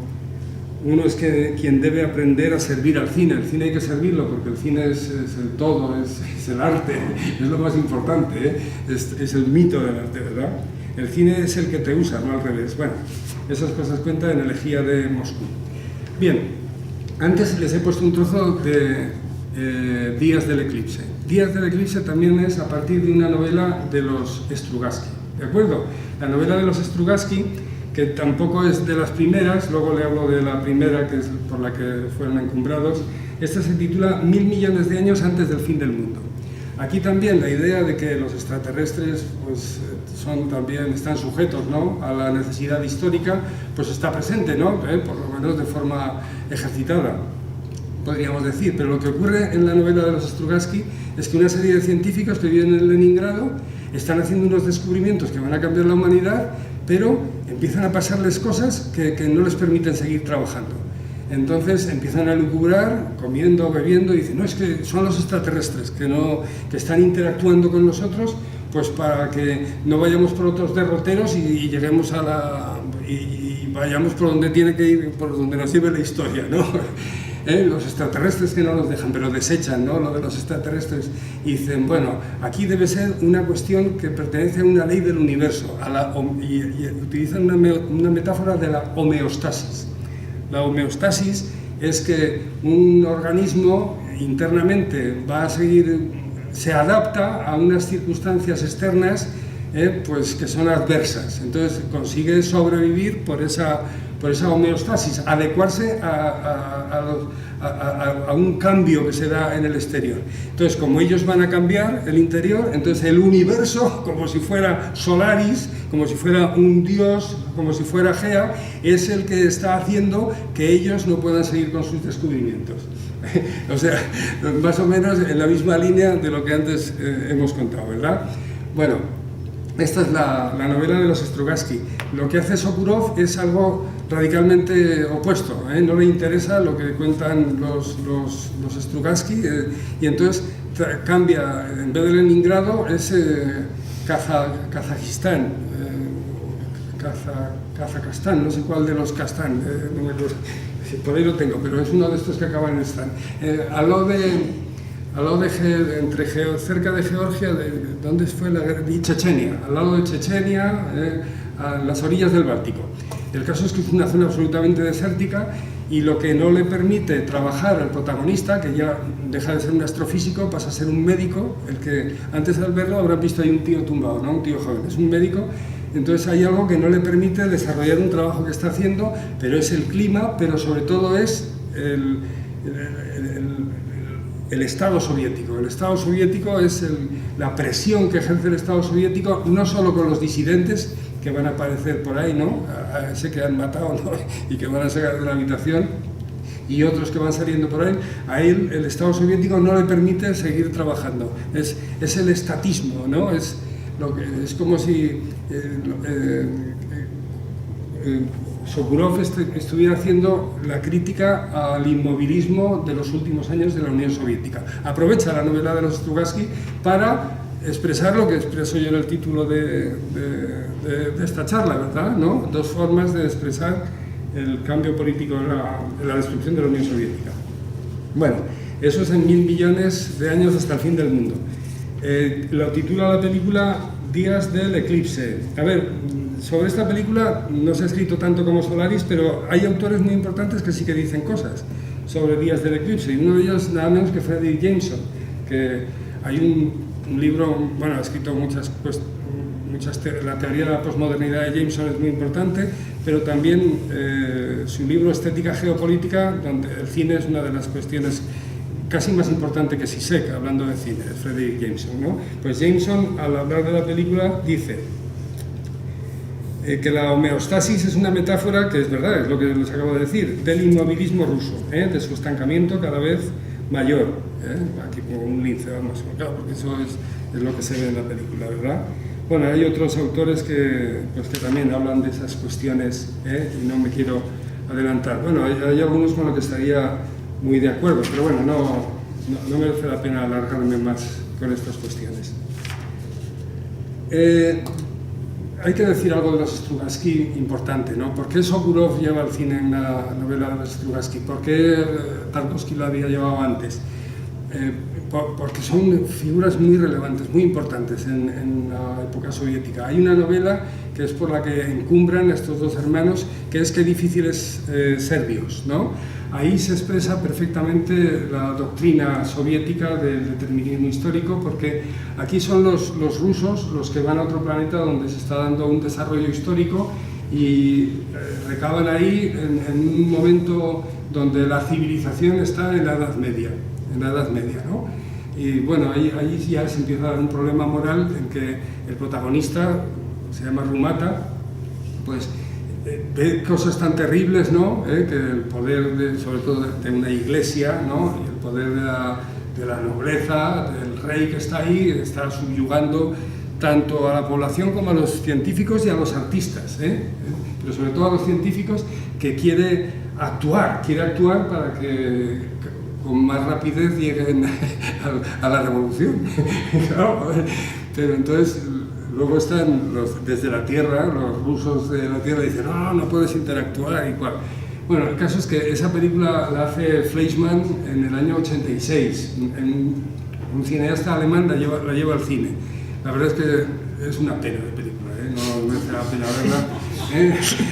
uno es que quien debe aprender a servir al cine. El cine hay que servirlo porque el cine es el todo, es el arte, es lo más importante, es el mito del arte, ¿verdad? El cine es el que te usa, no al revés. Bueno, esas cosas cuentan en Elegía de Moscú. Bien, antes les he puesto un trozo de Días del eclipse. Días del eclipse también es a partir de una novela de los Strugatsky, ¿de acuerdo? La novela de los Strugatsky, que tampoco es de las primeras, luego le hablo de la primera, que es por la que fueron encumbrados. Esta se titula 1000 millones de años antes del fin del mundo. Aquí también la idea de que los extraterrestres pues, están sujetos, ¿no?, a la necesidad histórica, pues está presente, ¿no?, por lo menos de forma ejercitada, podríamos decir. Pero lo que ocurre en la novela de los Strugatsky es que una serie de científicos que viven en Leningrado están haciendo unos descubrimientos que van a cambiar la humanidad, pero empiezan a pasarles cosas que no les permiten seguir trabajando. Entonces empiezan a lucubrar, comiendo, bebiendo, y dicen: no, es que son los extraterrestres que están interactuando con nosotros, pues para que no vayamos por otros derroteros y lleguemos y vayamos por donde tiene que ir, por donde nos lleve la historia, ¿no? Los extraterrestres que no los dejan, pero desechan, ¿no?, lo de los extraterrestres, y dicen: bueno, aquí debe ser una cuestión que pertenece a una ley del universo, y utilizan una metáfora de la homeostasis. La homeostasis es que un organismo internamente se adapta a unas circunstancias externas pues que son adversas. Entonces consigue sobrevivir por esa homeostasis, adecuarse a un cambio que se da en el exterior. Entonces, como ellos van a cambiar el interior, entonces el universo, como si fuera Solaris, como si fuera un dios, como si fuera Gea, es el que está haciendo que ellos no puedan seguir con sus descubrimientos. O sea, más o menos en la misma línea de lo que antes hemos contado, ¿verdad? Bueno, esta es la novela de los Strugatsky. Lo que hace Sokurov es algo radicalmente opuesto, no le interesa lo que cuentan los Strugatsky, y entonces cambia, en vez de Leningrado es Kazajistán, Kazajstán, no sé cuál de los Kazán, no me acuerdo, por ahí lo tengo, pero es uno de estos que acaban en Stan. Al lado de cerca de Georgia, ¿dónde fue la guerra? Chechenia, al lado de Chechenia, a las orillas del Báltico. El caso es que es una zona absolutamente desértica y lo que no le permite trabajar al protagonista, que ya deja de ser un astrofísico, pasa a ser un médico, el que antes al verlo habrán visto ahí un tío tumbado, ¿no? Un tío joven, es un médico. Entonces hay algo que no le permite desarrollar un trabajo que está haciendo, pero es el clima, pero sobre todo es el Estado soviético. El Estado soviético es la presión que ejerce el Estado soviético, no solo con los disidentes que van a aparecer por ahí, ¿no? A ese que han matado, ¿no? Y que van a sacar de la habitación, y otros que van saliendo por ahí. A él el Estado soviético no le permite seguir trabajando. Es el estatismo, ¿no? Es como si Sokurov estuviera haciendo la crítica al inmovilismo de los últimos años de la Unión Soviética. Aprovecha la novela de los Strugatsky para expresar lo que expreso yo en el título de esta charla, ¿verdad? ¿No? Dos formas de expresar el cambio político en la destrucción de la Unión Soviética. Bueno, eso es en 1000 millones de años hasta el fin del mundo. Lo titula la película Días del Eclipse. A ver, sobre esta película no se ha escrito tanto como Solaris, pero hay autores muy importantes que sí que dicen cosas sobre Días del Eclipse, y uno de ellos nada menos que Frederick Jameson, que hay un libro, bueno, ha escrito la teoría de la posmodernidad de Jameson es muy importante, pero también su libro Estética Geopolítica, donde el cine es una de las cuestiones casi más importante que Zizek, hablando de cine, Frederick Jameson, ¿no? Pues Jameson, al hablar de la película, dice que la homeostasis es una metáfora, que es verdad, es lo que les acabo de decir, del inmovilismo ruso, de su estancamiento cada vez mayor. Aquí pongo un lince, vamos, claro, porque eso es lo que se ve en la película, ¿verdad? Bueno, hay otros autores que también hablan de esas cuestiones, y no me quiero adelantar. Bueno, hay algunos con los que estaría muy de acuerdo, pero bueno, no merece la pena alargarme más con estas cuestiones. Hay que decir algo de los Strugatsky importante, ¿no? ¿Por qué Sokurov lleva al cine en la novela de los Strugatsky? ¿Por qué Tarkovsky lo había llevado antes? Porque son figuras muy relevantes, muy importantes en la época soviética. Hay una novela que es por la que encumbran a estos dos hermanos, que es Qué difíciles ser Dios, ¿no? Ahí se expresa perfectamente la doctrina soviética del determinismo histórico, porque aquí son los rusos los que van a otro planeta donde se está dando un desarrollo histórico y recaban ahí en un momento donde la civilización está en la Edad Media, ¿no? Y bueno, ahí ya se empieza a dar un problema moral en que el protagonista, se llama Rumata, pues ve cosas tan terribles, ¿no? Que el poder, sobre todo de una iglesia, ¿no? Y el poder de la nobleza, del rey que está ahí, está subyugando tanto a la población como a los científicos y a los artistas, pero sobre todo a los científicos, que quiere actuar para que con más rapidez lleguen a la revolución. Claro, pero entonces luego están desde la Tierra, los rusos de la Tierra dicen no puedes interactuar y cual. Bueno, el caso es que esa película la hace Fleischmann en el año 86, un cineasta alemán la lleva al cine. La verdad es que es una pena de película, no merece la pena verla.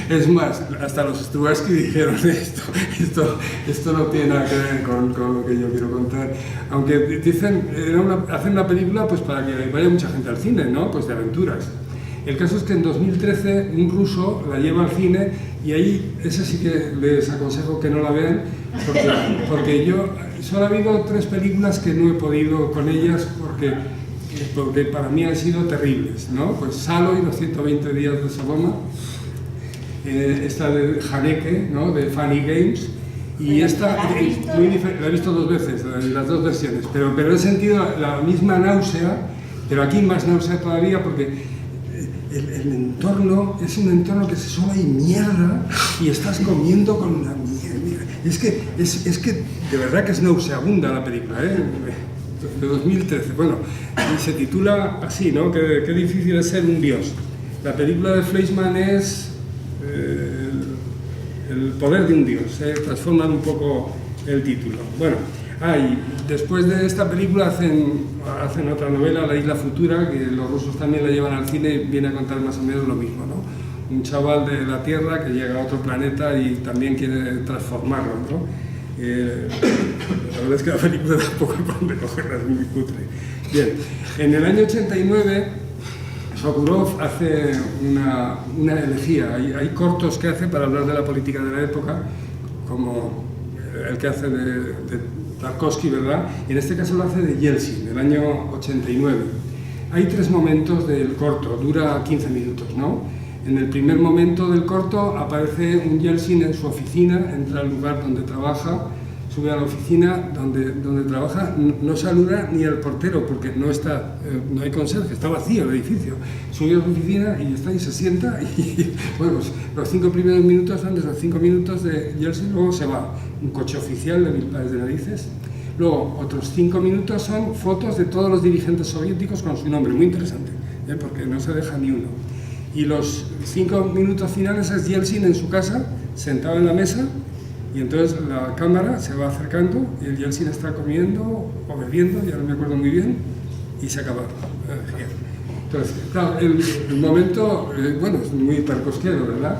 Es más, hasta los Strugatsky dijeron esto no tiene nada que ver con lo que yo quiero contar, aunque dicen hacen una película pues para que vaya mucha gente al cine, ¿no? Pues de aventuras. El caso es que en 2013 un ruso la lleva al cine y ahí, ese sí que les aconsejo que no la vean, porque yo solo ha habido 3 películas que no he podido con ellas porque para mí han sido terribles, ¿no? Pues Salo y los 120 días de Sodoma, esta de Haneke, ¿no? De Funny Games, y esta la he visto 2 veces, las 2 versiones, pero he sentido la misma náusea, pero aquí más náusea todavía porque el entorno es un entorno que solo hay mierda y estás comiendo con la mierda. Es que de verdad que es nauseabunda la película, ¿eh? De 2013. Bueno, y se titula así, ¿no? Qué difícil es ser un dios. La película de Fleischmann es el poder de un dios, transforman un poco el título. Bueno, y después de esta película hacen otra novela, La Isla Futura, que los rusos también la llevan al cine y viene a contar más o menos lo mismo, ¿no? Un chaval de la Tierra que llega a otro planeta y también quiere transformarlo, ¿no? La verdad es que la película tampoco hay por dónde cogerla, es muy cutre. Bien, en el año 89 Sokurov hace una elegía, hay cortos que hace para hablar de la política de la época, como el que hace de Tarkovsky, ¿verdad? Y en este caso lo hace de Yeltsin, del año 89. Hay 3 momentos del corto, dura 15 minutos, ¿no? En el primer momento del corto aparece un Yeltsin en su oficina, entra al lugar donde trabaja, sube a la oficina donde trabaja, no saluda ni al portero porque no hay conserje, está vacío el edificio. Sube a la oficina y está ahí, se sienta y bueno, pues, los 5 primeros minutos son de esos 5 minutos de Yeltsin, luego se va un coche oficial de 1000 pares de narices. Luego, otros 5 minutos son fotos de todos los dirigentes soviéticos con su nombre, muy interesante, porque no se deja ni uno. Y los 5 minutos finales es Yeltsin en su casa, sentado en la mesa, y entonces la cámara se va acercando y el Yeltsin está comiendo o bebiendo, ya no me acuerdo muy bien, y se acaba. Entonces, claro, el momento, bueno, es muy tarkovskiano, ¿verdad?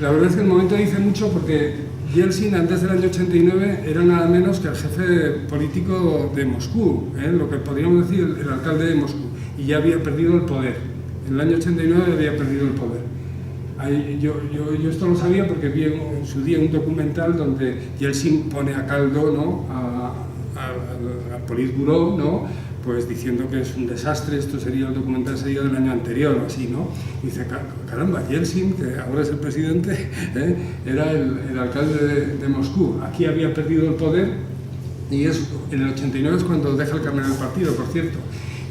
La verdad es que el momento dice mucho porque Yeltsin, antes del año 89, era nada menos que el jefe político de Moscú, lo que podríamos decir el alcalde de Moscú, y ya había perdido el poder. En el año 89 había perdido el poder. Yo esto lo sabía porque vi en su día un documental donde Yeltsin pone a caldo, ¿no? al Politburó, ¿no? Pues diciendo que es un desastre, esto sería el documental sería del año anterior o así, ¿no? Y dice, caramba, Yeltsin, que ahora es el presidente, era el alcalde de Moscú. Aquí había perdido el poder y en el 89 es cuando deja el carnet del partido, por cierto.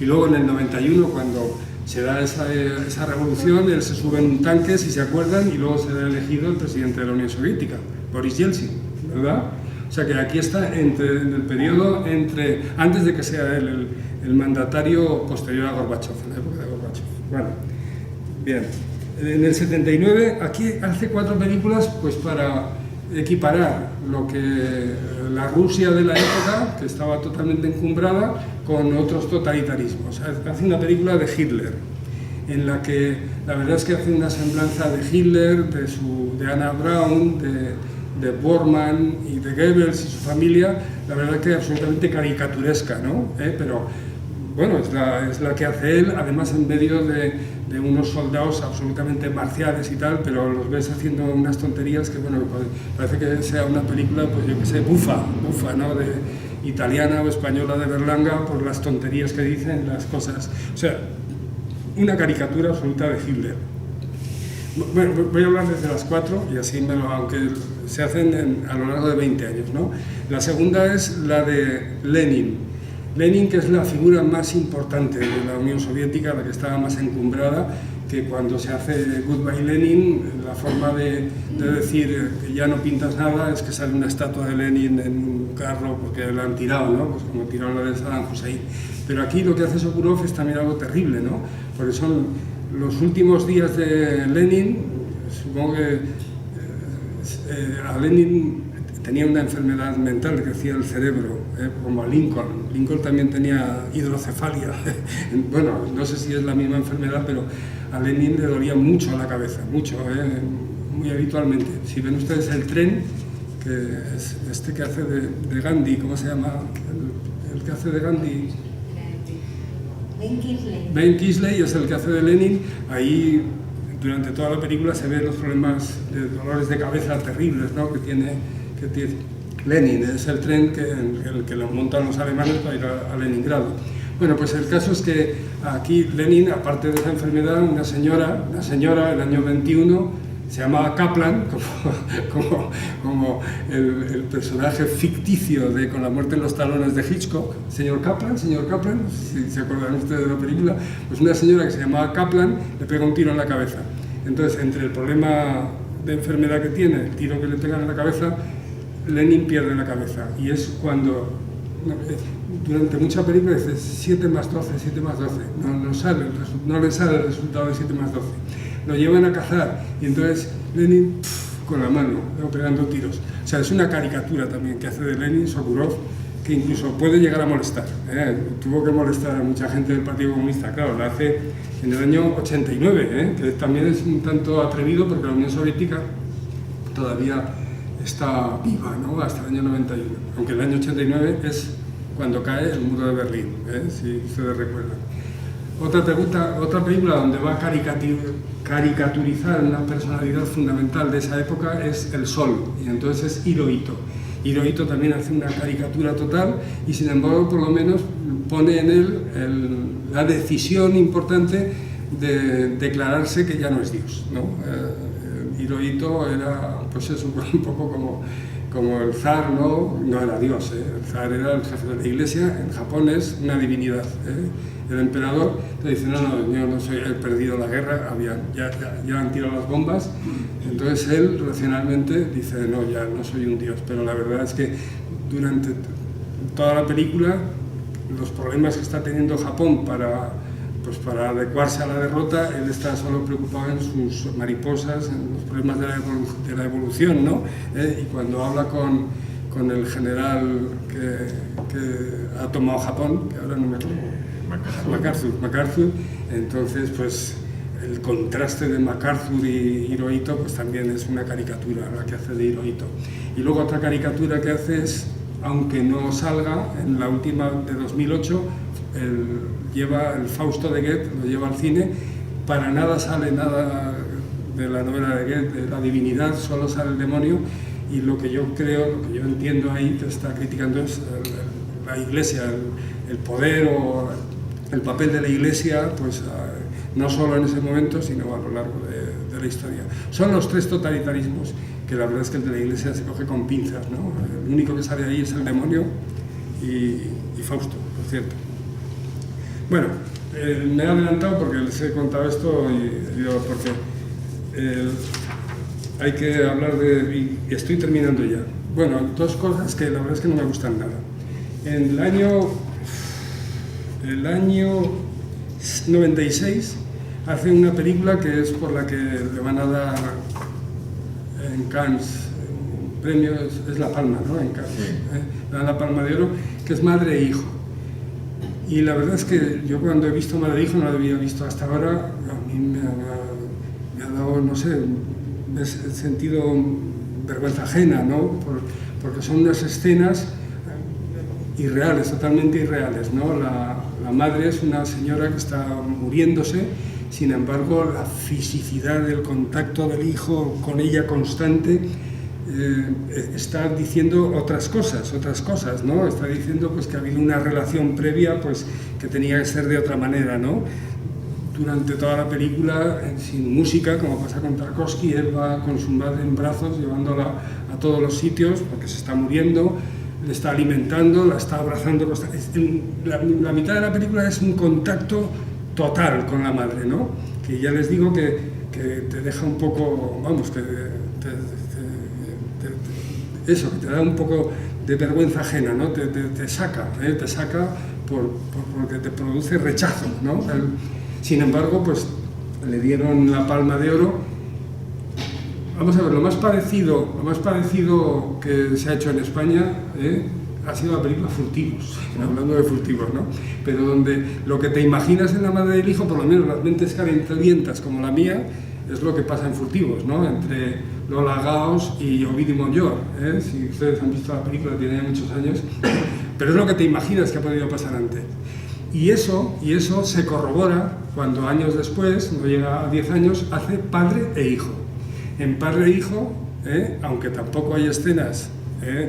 Y luego en el 91, cuando se da esa revolución, él se sube en un tanque, si se acuerdan, y luego será elegido el presidente de la Unión Soviética, Boris Yeltsin, ¿verdad? O sea que aquí está en el periodo antes de que sea él el mandatario posterior a Gorbachev, en la época de Gorbachev. Bueno, bien. En el 79, aquí hace 4 películas pues para equiparar lo que la Rusia de la época, que estaba totalmente encumbrada, con otros totalitarismos. Hace una película de Hitler, en la que la verdad es que hace una semblanza de Hitler, de Anna Braun, de Bormann y de Goebbels y su familia, la verdad que absolutamente caricaturesca, ¿no? Pero bueno, es la que hace él, además en medio de unos soldados absolutamente marciales y tal, pero los ves haciendo unas tonterías que, bueno, parece que sea una película, pues yo qué sé, bufa, ¿no? De italiana o española de Berlanga por las tonterías que dicen, las cosas. O sea, una caricatura absoluta de Hitler. Bueno, voy a hablar desde las 4 y así, aunque se hacen a lo largo de 20 años, ¿no? La segunda es la de Lenin. Lenin, que es la figura más importante de la Unión Soviética, la que estaba más encumbrada, que cuando se hace Goodbye Lenin, la forma de decir que ya no pintas nada es que sale una estatua de Lenin en un carro porque la han tirado, ¿no? Pues como tiraron la de Saddam Hussein. Pero aquí lo que hace Sokurov es también algo terrible, ¿no? Porque son los últimos días de Lenin. Supongo que a Lenin tenía una enfermedad mental, le crecía el cerebro, como a Lincoln. Lincoln también tenía hidrocefalia. Bueno, no sé si es la misma enfermedad, pero a Lenin le dolía mucho la cabeza, mucho, muy habitualmente. Si ven ustedes el tren, que es este que hace de Gandhi, ¿cómo se llama? El que hace de Gandhi. Ben Kingsley. Ben Kingsley es el que hace de Lenin. Ahí, durante toda la película, se ven los problemas de dolores de cabeza terribles, ¿no?, que tiene Lenin. Es el tren en el que lo montan los alemanes para ir a Leningrado. Bueno, pues el caso es que aquí Lenin, aparte de esa enfermedad, una señora, el año 21, se llamaba Kaplan, como el personaje ficticio de Con la muerte en los talones de Hitchcock. Señor Kaplan, si se acuerdan ustedes de la película, pues una señora que se llamaba Kaplan le pega un tiro en la cabeza. Entonces, entre el problema de enfermedad que tiene, el tiro que le pegan en la cabeza, Lenin pierde la cabeza. Y es cuando, durante mucha película, dice 7 más 12, 7 más 12. No le sale el resultado de 7 más 12. Lo llevan a cazar y entonces Lenin con la mano, ¿no?, pegando tiros. O sea, es una caricatura también que hace de Lenin Sokurov, que incluso puede llegar a molestar. Tuvo que molestar a mucha gente del Partido Comunista. Claro, la hace en el año 89, que también es un tanto atrevido porque la Unión Soviética todavía está viva, ¿no?, hasta el año 91. Aunque el año 89 es cuando cae el muro de Berlín, si ustedes recuerdan. Otra película donde va a caricaturizar una personalidad fundamental de esa época es El Sol, y entonces es Hirohito. Hirohito también hace una caricatura total y sin embargo por lo menos pone en él la decisión importante de declararse que ya no es Dios, ¿no? Hirohito era, pues eso, un poco como el zar, no era Dios, el zar era el jefe de la iglesia. En Japón es una divinidad, el emperador te dice, no, yo no soy, he perdido la guerra, ya han tirado las bombas. Entonces él racionalmente dice, no, ya no soy un dios. Pero la verdad es que durante toda la película los problemas que está teniendo Japón para adecuarse a la derrota, él está solo preocupado en sus mariposas, en los problemas de la evolución, ¿no? Y cuando habla con el general que ha tomado Japón, que ahora no me acuerdo, MacArthur, entonces pues el contraste de MacArthur y Hirohito pues también es una caricatura la que hace de Hirohito. Y luego otra caricatura que hace es, aunque no salga, en la última de 2008, lleva el Fausto de Goethe, lo lleva al cine. Para nada sale nada de la novela de Goethe, de la divinidad, solo sale el demonio. Y lo que yo creo, lo que yo entiendo ahí que está criticando es la Iglesia, el poder o el papel de la Iglesia, pues no solo en ese momento, sino a lo largo de la historia. Son los 3 totalitarismos, que la verdad es que el de la Iglesia se coge con pinzas, ¿no? El único que sale ahí es el demonio y Fausto, por cierto. Bueno, me he adelantado porque les he contado esto porque hay que hablar y estoy terminando ya. Bueno, 2 cosas que la verdad es que no me gustan nada. En el año 96 hace una película que es por la que le van a dar en Cannes un premio, es la Palma, ¿no? En Cannes, le dan la Palma de Oro, que es Madre e Hijo. Y la verdad es que yo cuando he visto Madre e Hijo, no lo había visto hasta ahora, a mí me ha dado, no sé, he sentido vergüenza ajena, ¿no? Porque son unas escenas irreales, totalmente irreales, ¿no? La madre es una señora que está muriéndose, sin embargo la fisicidad del contacto del hijo con ella constante está diciendo otras cosas, ¿no? Está diciendo pues que ha habido una relación previa pues que tenía que ser de otra manera, ¿no? Durante toda la película, sin música, como pasa con Tarkovsky, él va con su madre en brazos, llevándola a todos los sitios porque se está muriendo, le está alimentando, la está abrazando. La mitad de la película es un contacto total con la madre, ¿no? Que ya les digo que te deja un poco, vamos, que te da un poco de vergüenza ajena, ¿no? Te saca porque te produce rechazo, ¿no? Sin embargo, pues le dieron la Palma de Oro. Vamos a ver, lo más parecido que se ha hecho en España ha sido la película Furtivos, hablando de furtivos, ¿no? Pero donde lo que te imaginas en La Madre del Hijo, por lo menos las mentes calenturientas como la mía, es lo que pasa en Furtivos, ¿no? Entre Lola Gauss y Ovidio Montllor, si ustedes han visto la película, tiene ya muchos años, pero es lo que te imaginas que ha podido pasar antes. Y eso se corrobora cuando años después, no llega a 10 años, hace Padre e Hijo. En Padre e Hijo, aunque tampoco hay escenas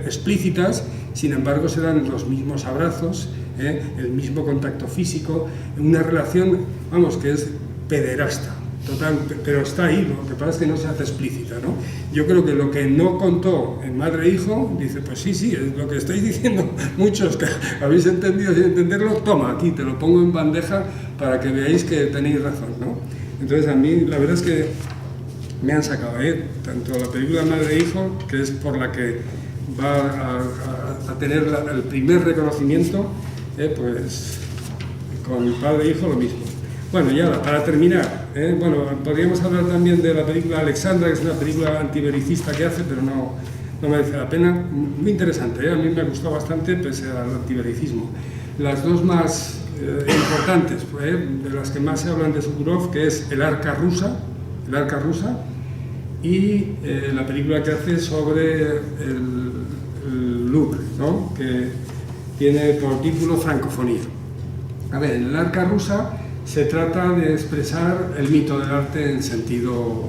explícitas, sin embargo se dan los mismos abrazos, el mismo contacto físico, una relación, vamos, que es pederasta, total, pero está ahí, lo que pasa es que no se hace explícita, ¿no? Yo creo que lo que no contó en Madre e Hijo, dice, pues sí, es lo que estáis diciendo muchos que habéis entendido sin entenderlo, toma, aquí te lo pongo en bandeja para que veáis que tenéis razón, ¿no? Entonces a mí la verdad es que me han sacado, tanto la película Madre e Hijo, que es por la que va a tener el primer reconocimiento, pues con Padre e Hijo lo mismo. Bueno, y ahora, para terminar, bueno, podríamos hablar también de la película Alexandra, que es una película antibelicista que hace, pero no merece la pena. Muy interesante, a mí me gustó bastante, pese al antibelicismo. Las dos más importantes, de las que más se hablan de Sokurov, que es El Arca Rusa, y la película que hace sobre el Louvre, ¿no? Que tiene por título Francofonía. A ver, en El Arca Rusa se trata de expresar el mito del arte en sentido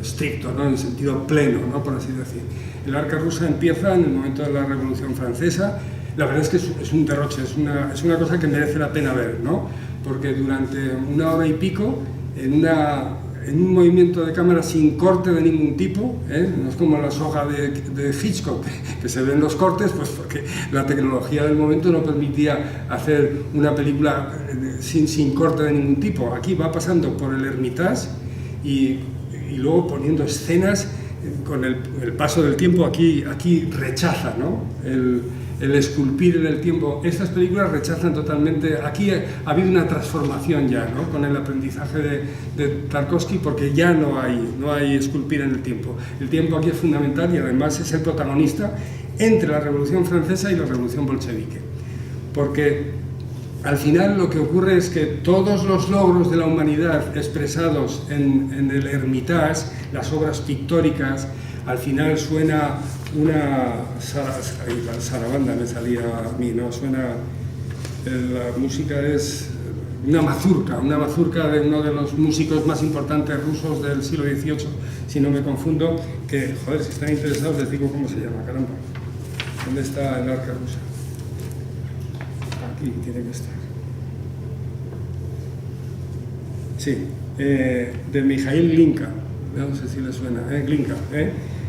estricto, ¿no? En sentido pleno, ¿no? Por así decir. El Arca Rusa empieza en el momento de la Revolución Francesa. La verdad es que es un derroche, es una cosa que merece la pena ver, ¿no? Porque durante una hora y pico, en un movimiento de cámara sin corte de ningún tipo, no es como la soga de Hitchcock, que se ven los cortes, pues porque la tecnología del momento no permitía hacer una película sin corte de ningún tipo. Aquí va pasando por el Hermitage y luego poniendo escenas con el paso del tiempo. Aquí rechaza, ¿no? El esculpir en el tiempo. Estas películas rechazan totalmente. Aquí ha habido una transformación ya, ¿no? Con el aprendizaje de Tarkovsky, porque ya no hay esculpir en el tiempo. El tiempo aquí es fundamental y además es el protagonista entre la Revolución Francesa y la Revolución Bolchevique. Porque al final lo que ocurre es que todos los logros de la humanidad expresados en el Hermitage, las obras pictóricas, al final suena la sarabanda me salía a mí, ¿no? La música es una mazurca de uno de los músicos más importantes rusos del siglo XVIII, si no me confundo, que, joder, si están interesados les digo cómo se llama, caramba. ¿Dónde está el Arca Rusa? Aquí tiene que estar. Sí, de Mikhail Glinka, no sé si le suena, Glinka,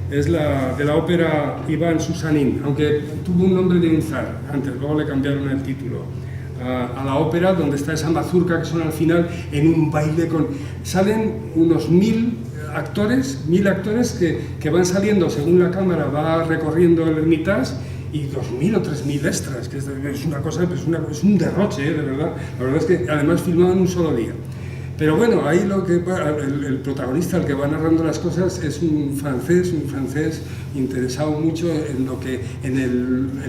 es de la ópera Iván Susanin, aunque tuvo un nombre de un zar antes, luego le cambiaron el título a la ópera, donde está esa mazurca que suena al final en un baile salen unos 1000 actores que van saliendo según la cámara va recorriendo el Hermitage, y 2000 o 3000 extras, que es una cosa, es un derroche, de verdad. La verdad es que además filmado en un solo día. Pero bueno, ahí el protagonista, el que va narrando las cosas, es un francés interesado mucho en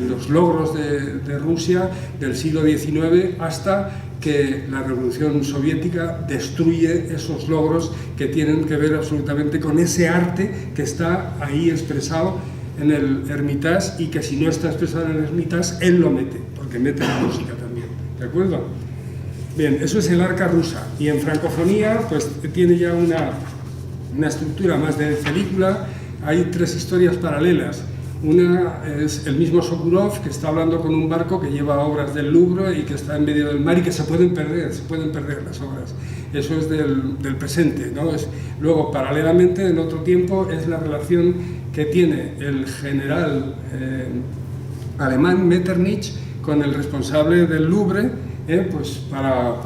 los logros de Rusia del siglo XIX, hasta que la Revolución Soviética destruye esos logros que tienen que ver absolutamente con ese arte que está ahí expresado en el Hermitage, y que si no está expresado en el Hermitage, él lo mete, porque mete la música también, ¿de acuerdo? Bien, eso es el Arca Rusa, y en Francofonía pues tiene ya una estructura más de película. Hay 3 historias paralelas. Una es el mismo Sokurov, que está hablando con un barco que lleva obras del Louvre y que está en medio del mar y que se pueden perder las obras. Eso es del presente, ¿no? Luego, paralelamente, en otro tiempo, es la relación que tiene el general alemán Metternich con el responsable del Louvre, pues para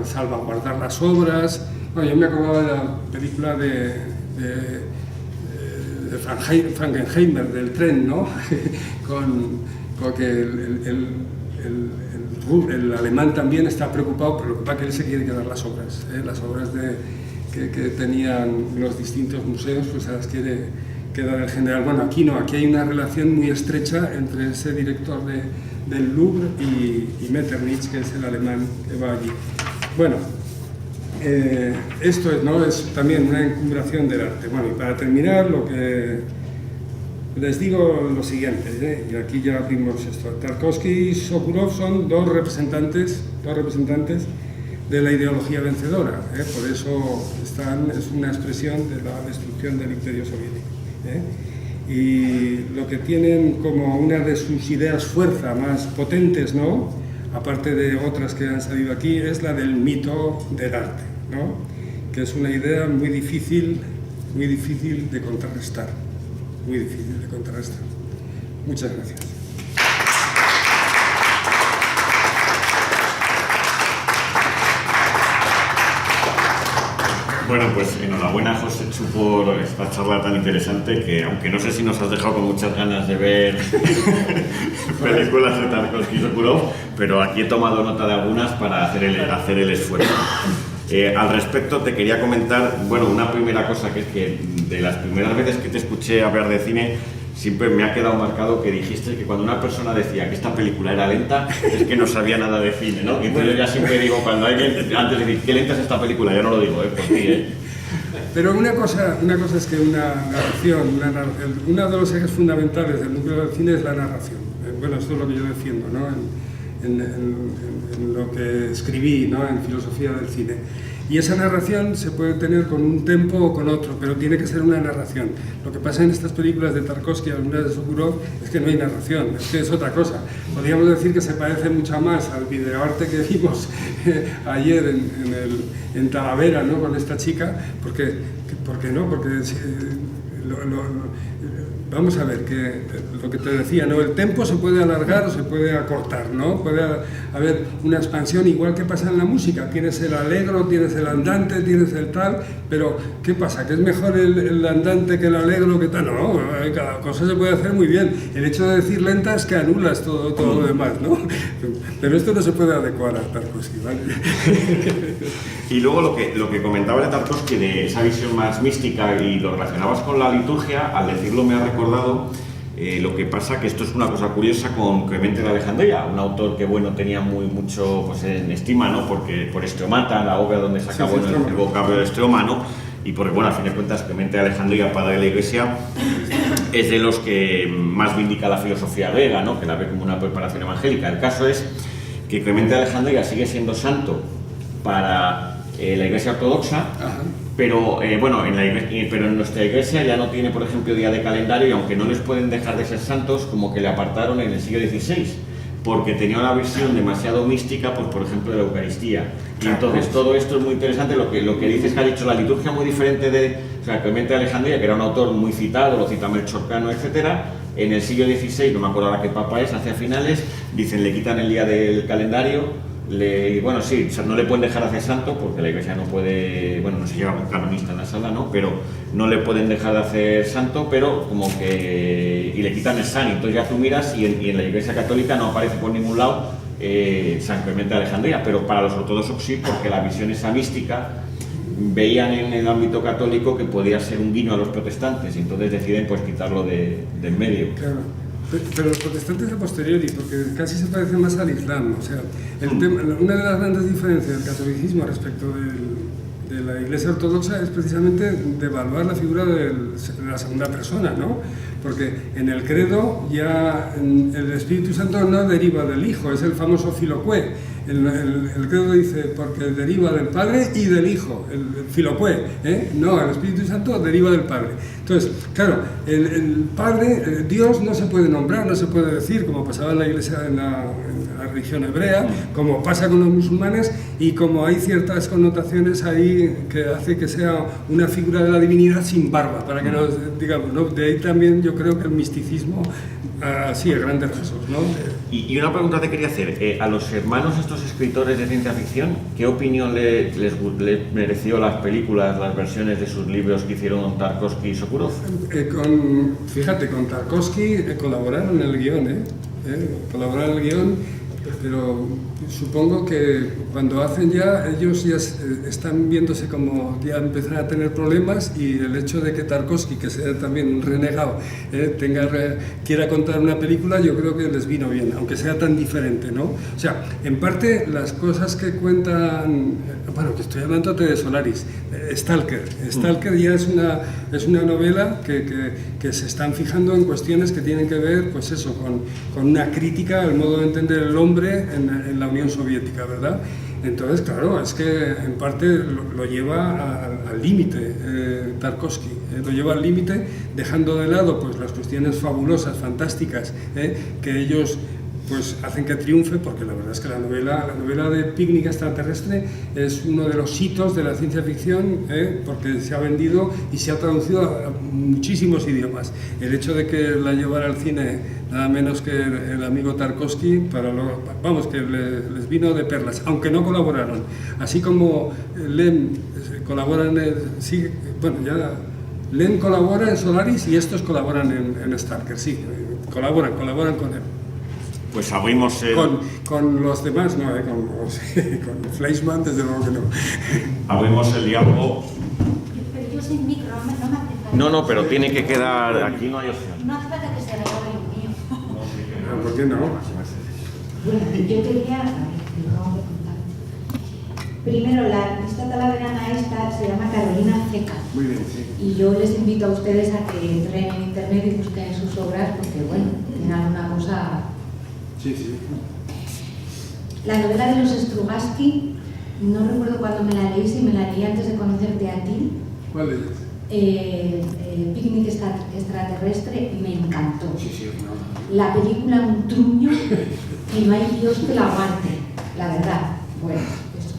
salvaguardar las obras. Bueno, yo me acordaba de la película de Frankenheimer, del tren, ¿no? con que el alemán también está preocupado, pero lo que pasa es que él se quiere quedar las obras que tenían los distintos museos, pues se las quiere quedar el general. Bueno, aquí no, aquí hay una relación muy estrecha entre ese director del Louvre y Metternich, que es el alemán que va allí. Bueno, esto es también una encumbración del arte. Bueno, y para terminar, lo que Les digo lo siguiente, y aquí ya vimos esto. Tarkovsky y Sokurov son dos representantes de la ideología vencedora, por eso es una expresión de la destrucción del imperio soviético. Y lo que tienen como una de sus ideas fuerza más potentes, ¿no?, aparte de otras que han salido aquí, es la del mito del arte, ¿no?, que es una idea muy difícil de contrarrestar. Muy difícil de contrarrestar. Muchas gracias. Bueno, pues enhorabuena, Josechu, por esta charla tan interesante que, aunque no sé si nos has dejado con muchas ganas de ver películas de Tarkovsky y Sokurov, pero aquí he tomado nota de algunas para hacer el esfuerzo. Al respecto te quería comentar, bueno, una primera cosa, que es que de las primeras veces que te escuché hablar de cine, siempre me ha quedado marcado que dijiste que cuando una persona decía que esta película era lenta, es que no sabía nada de cine, ¿no? Y entonces yo ya siempre digo, cuando alguien, antes de decir, qué lenta es esta película, ya no lo digo, por ti, Pero una cosa es que una narración, uno de los ejes fundamentales del núcleo del cine es la narración. Bueno, esto es lo que yo defiendo, ¿no?, en lo que escribí, ¿no?, en filosofía del cine. Y esa narración se puede tener con un tempo o con otro, pero tiene que ser una narración. Lo que pasa en estas películas de Tarkovsky, algunas de Sokurov, es que no hay narración, es que es otra cosa. Podríamos decir que se parece mucho más al videoarte que vimos ayer en Talavera, ¿no?, con esta chica, porque vamos a ver, que lo que te decía, ¿no?, el tempo se puede alargar o se puede acortar, ¿no? Puede haber una expansión, igual que pasa en la música. Tienes el alegro, tienes el andante, tienes el tal, pero ¿qué pasa? ¿Que es mejor el andante que el alegro que tal? No, cada cosa se puede hacer muy bien. El hecho de decir lenta es que anulas todo lo demás, ¿no? Pero esto no se puede adecuar a Tarkovsky, ¿vale? Y luego lo que comentabas de Tarkovsky, de esa visión más mística, y lo relacionabas con la liturgia, al decirlo me ha recordado lo que pasa, que esto es una cosa curiosa con Clemente de Alejandría, un autor que, bueno, tenía mucho pues, en estima, ¿no?, porque por Streomata, la obra donde saca el vocablo de Streoma, ¿no?, y porque, bueno, al fin de cuentas, Clemente de Alejandría, padre de la Iglesia, es de los que más vindica la filosofía griega, ¿no?, que la ve como una preparación evangélica. El caso es que Clemente de Alejandría sigue siendo santo para la Iglesia Ortodoxa. Ajá. Pero pero en nuestra iglesia ya no tiene, por ejemplo, día de calendario, y aunque no les pueden dejar de ser santos, como que le apartaron en el siglo XVI, porque tenía una visión demasiado mística, pues por ejemplo, de la Eucaristía. Y entonces todo esto es muy interesante, lo que dices, que ha dicho la liturgia muy diferente de, o sea, Clemente de Alejandría, que era un autor muy citado, lo cita Melchor Cano, etcétera. En el siglo XVI, no me acuerdo ahora qué papa es, hacia finales, dicen, le quitan el día del calendario. Bueno, sí, no le pueden dejar hacer santo porque la iglesia no puede, bueno, no se lleva un canonista en la sala, ¿no?, pero no le pueden dejar de hacer santo, pero como que, y le quitan el san. Entonces ya tú miras y en la iglesia católica no aparece por ningún lado San Clemente de Alejandría, pero para los ortodoxos sí, porque la visión esa mística veían en el ámbito católico que podía ser un guiño a los protestantes, y entonces deciden pues quitarlo de en medio. Claro. Pero los protestantes a posteriori, porque casi se parecen más al Islam. O sea, una de las grandes diferencias del catolicismo respecto de la Iglesia Ortodoxa es precisamente devaluar la figura de la segunda persona, ¿no? Porque en el credo ya el Espíritu Santo no deriva del Hijo, es el famoso filoque. El credo dice, porque deriva del Padre y del Hijo, el filoque, no, el Espíritu Santo deriva del Padre. Entonces, claro, el Padre, Dios no se puede nombrar, no se puede decir, como pasaba en la Iglesia, en la religión hebrea, como pasa con los musulmanes, y como hay ciertas connotaciones ahí que hace que sea una figura de la divinidad sin barba, para que no digamos, ¿no? De ahí también yo creo que el misticismo, sí, a grandes rasgos, ¿no? Y una pregunta te quería hacer, a los hermanos, estos escritores de ciencia ficción, ¿qué opinión les mereció las películas, las versiones de sus libros que hicieron Tarkovsky y Sokurov? Fíjate, con Tarkovsky colaboraron en el guión, colaboraron en el guión, Pero supongo que cuando hacen ya, ellos ya están viéndose como ya empezar a tener problemas, y el hecho de que Tarkovsky, que sea también un renegado, quiera contar una película, yo creo que les vino bien, aunque sea tan diferente, ¿no? O sea, en parte las cosas que cuentan, bueno, que estoy hablando de Solaris, Stalker. Stalker ya es una novela que se están fijando en cuestiones que tienen que ver, pues eso, con una crítica al modo de entender el hombre en la Unión Soviética, ¿verdad? Entonces, claro, es que en parte lo lleva al límite Tarkovsky, lo lleva al límite, dejando de lado pues las cuestiones fabulosas, fantásticas, que ellos pues hacen que triunfe, porque la verdad es que la novela de Picnic Extraterrestre es uno de los hitos de la ciencia ficción, porque se ha vendido y se ha traducido a muchísimos idiomas. El hecho de que la llevara al cine nada menos que el amigo Tarkovsky, que les vino de perlas, aunque no colaboraron. Así como Lem colabora Lem colabora en Solaris y estos colaboran en Stalker, sí, colaboran con él. Pues abrimos el... Con los demás, no, con Fleischmann desde luego que no. Abrimos el diálogo. Pero yo sin micro, no me hace falta. No, pero tiene que quedar... Aquí no hay opción. No hace falta que se regale el mío. ¿Por qué no? Bueno, yo quería... A ver, vamos a contar. Primero, la artista talaverana esta se llama Carolina Ceca. Muy bien, sí. Y yo les invito a ustedes a que entren en internet y busquen sus obras, porque, bueno, tienen alguna cosa... Sí, sí. La novela de los Strugatsky, no recuerdo cuándo me la leí, si me la leí antes de conocerte a ti. ¿Cuál de ellas? Picnic Extraterrestre, me encantó. Sí, sí, no. La película, un truño que no hay Dios que la aguante, la verdad. Bueno, eso.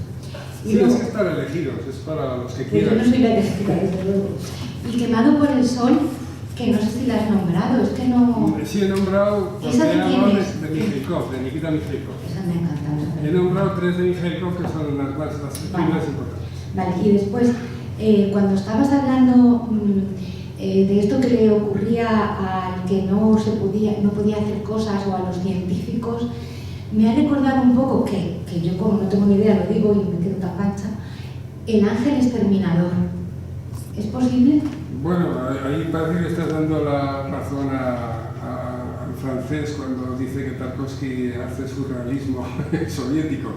Y Sí, luego, es que es para elegidos, es para los que pues yo quieran. no soy la elegida, desde luego. Y Quemado por el Sol, que no sé si la has nombrado, es que no... Sí, he nombrado, porque ¿Esa he de hablado quién de es? Mikhailkov, de Nikita Mikhailkov. Esa me ha encantado. esa He película. nombrado 3 de Mikhailkov, que son las primeras importantes. Vale, y después, cuando estabas hablando de esto que le ocurría al que no podía hacer cosas, o a los científicos, me ha recordado un poco que yo, como no tengo ni idea, lo digo y me quedo tan pancha, el ángel exterminador. ¿Es posible? Bueno, ahí parece que estás dando la razón al francés cuando dice que Tarkovsky hace surrealismo soviético.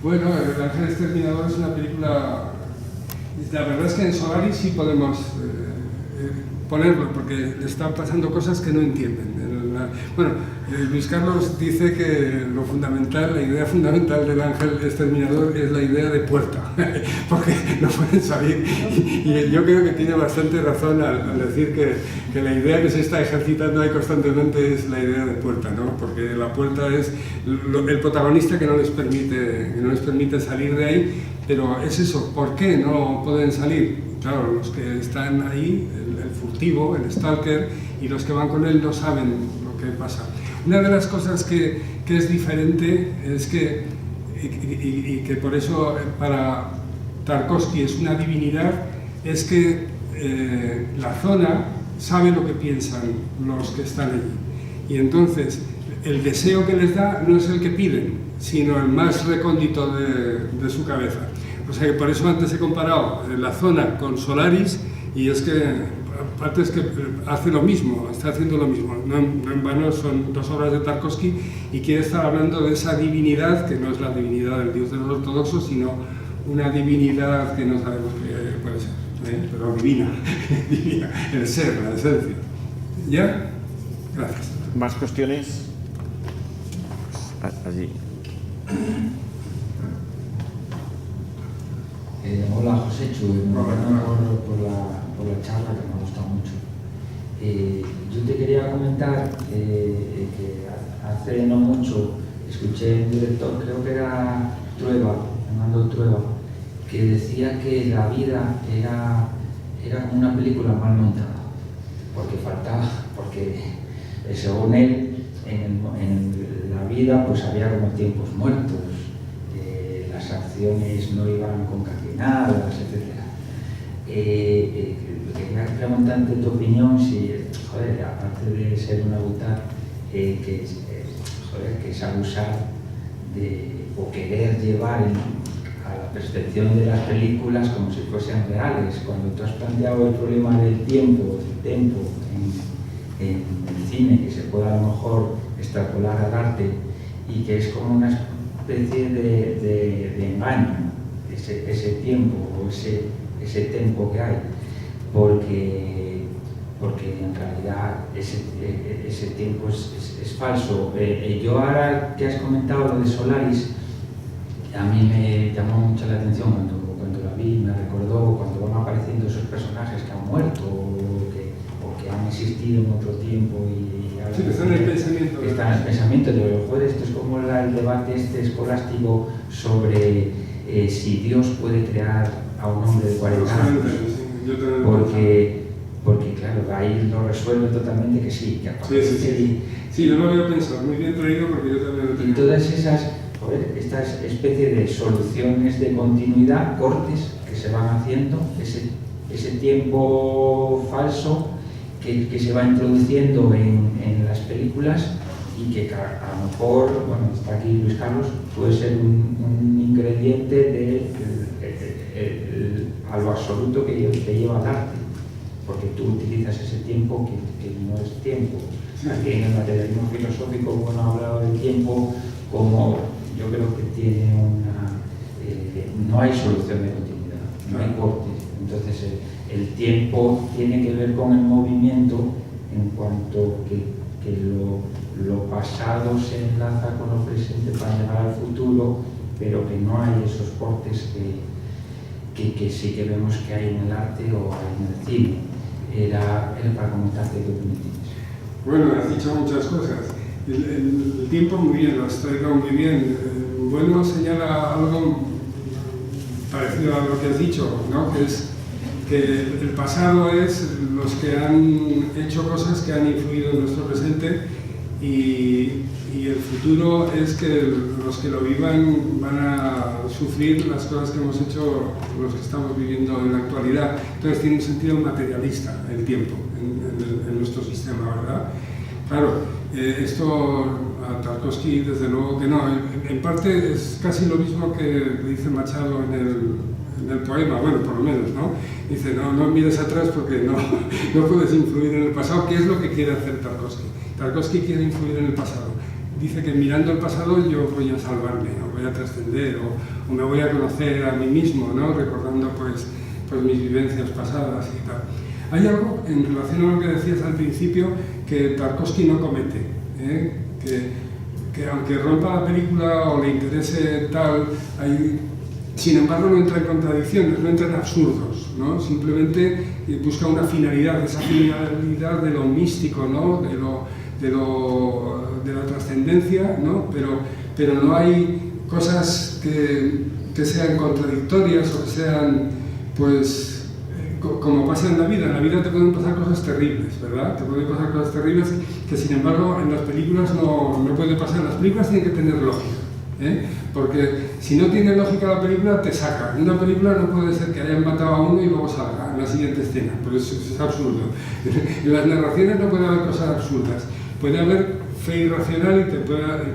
Bueno, El ángel exterminador es una película... La verdad es que en Solaris sí podemos ponerlo, porque le están pasando cosas que no entienden. Luis Carlos dice que lo fundamental, la idea fundamental del ángel exterminador es la idea de puerta, porque no pueden salir. Y yo creo que tiene bastante razón al decir que la idea que se está ejercitando ahí constantemente es la idea de puerta, ¿no? Porque la puerta es el protagonista que no les permite salir de ahí. Pero es eso, ¿por qué no pueden salir? Claro, los que están ahí, el furtivo, el stalker, y los que van con él no saben lo que pasa. Una de las cosas que es diferente es que, y que por eso para Tarkovsky es una divinidad, es que la zona sabe lo que piensan los que están allí. Y entonces, el deseo que les da no es el que piden, sino el más recóndito de su cabeza. O sea que por eso antes he comparado la zona con Solaris, y es que aparte es que hace lo mismo, está haciendo lo mismo. No en vano son 2 obras de Tarkovsky, y quiere estar hablando de esa divinidad, que no es la divinidad del Dios de los ortodoxos, sino una divinidad que no sabemos qué puede ser, pero divina, divina, el ser, la esencia. ¿Ya? Gracias. ¿Más cuestiones? Allí. Hola José Chu, enhorabuena por la charla, que me ha gustado mucho. Yo te quería comentar que hace no mucho escuché un director, creo que era Trueba, Fernando Trueba, que decía que la vida era como una película mal montada, porque según él, en la vida pues había como tiempos muertos, las acciones no iban concatenadas, etc. Quería preguntarte tu opinión, si, aparte de ser una autor que es abusar o querer llevar a la percepción de las películas como si fuesen reales. Cuando tú has planteado el problema del tiempo en el cine, que se puede a lo mejor extrapolar al arte y que es como una especie de engaño, ese tiempo o ese tempo que hay, porque en realidad ese tiempo es falso. Yo ahora que has comentado lo de Solaris, a mí me llamó mucho la atención cuando la vi, me recordó cuando van apareciendo esos personajes que han muerto o que han existido en otro tiempo y sí, que están en el pensamiento. Están en el pensamiento de joder, esto es como el debate escolástico sobre si Dios puede crear a un hombre de 40 años. Porque claro, ahí lo resuelve totalmente que sí, que aparece. Sí, no lo había pensado, muy bien traído porque yo también lo tenía. Y todas estas especies de soluciones de continuidad, cortes que se van haciendo, ese tiempo falso que se va introduciendo en las películas y que a lo mejor, bueno, está aquí Luis Carlos, puede ser un ingrediente a lo absoluto que lleva al arte, porque tú utilizas ese tiempo que no es tiempo. Aquí en el materialismo filosófico, bueno, ha hablado del tiempo como yo creo que tiene no hay solución de continuidad, no hay cortes. Entonces el tiempo tiene que ver con el movimiento en cuanto que lo pasado se enlaza con lo presente para llegar al futuro, pero que no hay esos cortes que sí que vemos que hay en el arte o hay en el cine. Era para comentarte qué opinión tienes. Bueno, has dicho muchas cosas. El tiempo muy bien, lo has traído muy bien. Bueno, señala algo parecido a lo que has dicho, ¿no? Que es que el pasado es los que han hecho cosas que han influido en nuestro presente y el futuro es que los que lo vivan van a sufrir las cosas que hemos hecho los que estamos viviendo en la actualidad. Entonces tiene un sentido materialista el tiempo en nuestro sistema, ¿verdad? Claro, esto a Tarkovsky desde luego que no, en parte es casi lo mismo que dice Machado en el poema, bueno, por lo menos, ¿no? Dice, no mires atrás porque no puedes influir en el pasado. ¿Qué es lo que quiere hacer Tarkovsky? Tarkovsky quiere influir en el pasado. Dice que mirando el pasado yo voy a salvarme, o voy a trascender, o me voy a conocer a mí mismo, ¿no? Recordando pues mis vivencias pasadas y tal. Hay algo en relación a lo que decías al principio que Tarkovsky no comete, que aunque rompa la película o le interese tal, sin embargo no entra en contradicciones, no entra en absurdos, ¿no? Simplemente busca una finalidad, esa finalidad de lo místico, ¿no? de la trascendencia, ¿no? Pero no hay cosas que sean contradictorias o que sean, pues, como pasa en la vida. En la vida te pueden pasar cosas terribles, ¿verdad? Te pueden pasar cosas terribles que sin embargo en las películas no puede pasar. Las películas tienen que tener lógica, porque si no tiene lógica la película te saca. En una película no puede ser que hayan matado a uno y luego salga en la siguiente escena, por eso es absurdo. En las narraciones no puede haber cosas absurdas. Puede haber fe irracional y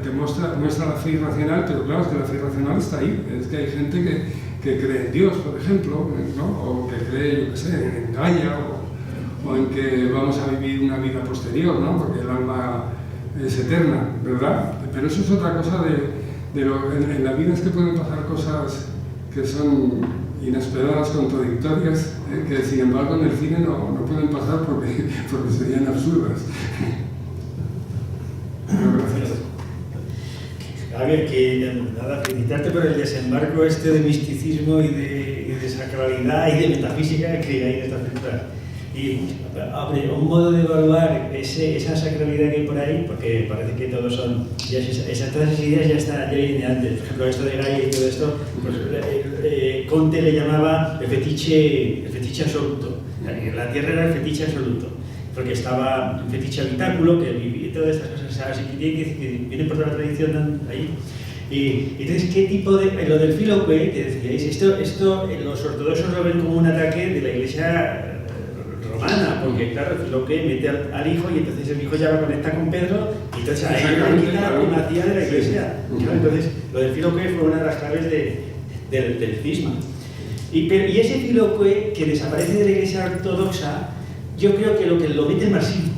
te muestra la fe irracional, pero claro, es que la fe irracional está ahí. Es que hay gente que cree en Dios, por ejemplo, ¿no? O que cree, yo qué sé, en Gaia, o en que vamos a vivir una vida posterior, ¿no? Porque el alma es eterna, ¿verdad? Pero eso es otra cosa en la vida, es que pueden pasar cosas que son inesperadas, contradictorias, que sin embargo en el cine no pueden pasar porque serían absurdas. Gracias. A ver, nada, felicitarte por el desembarco de misticismo y de sacralidad y de metafísica que hay en estas películas. Y un modo de evaluar esa sacralidad que hay por ahí, porque parece que todos son, todas esas ideas ya vienen de antes. Por ejemplo, esto de Gaia y todo esto, pues, Conte le llamaba el fetiche absoluto. La Tierra era el fetiche absoluto, porque estaba un fetiche habitáculo que vivía todas estas cosas así que viene por toda la tradición ahí. Y entonces, ¿qué tipo de...? Lo del Filoque, que decíais, esto los ortodoxos lo ven como un ataque de la Iglesia romana, porque claro, Filoque mete al hijo y entonces el hijo ya lo conecta con Pedro y entonces ahí la primacía de la Iglesia. ¿No? Entonces, lo del Filoque fue una de las claves del cisma. Y ese Filoque que desaparece de la Iglesia ortodoxa, yo creo que lo mete el marxismo.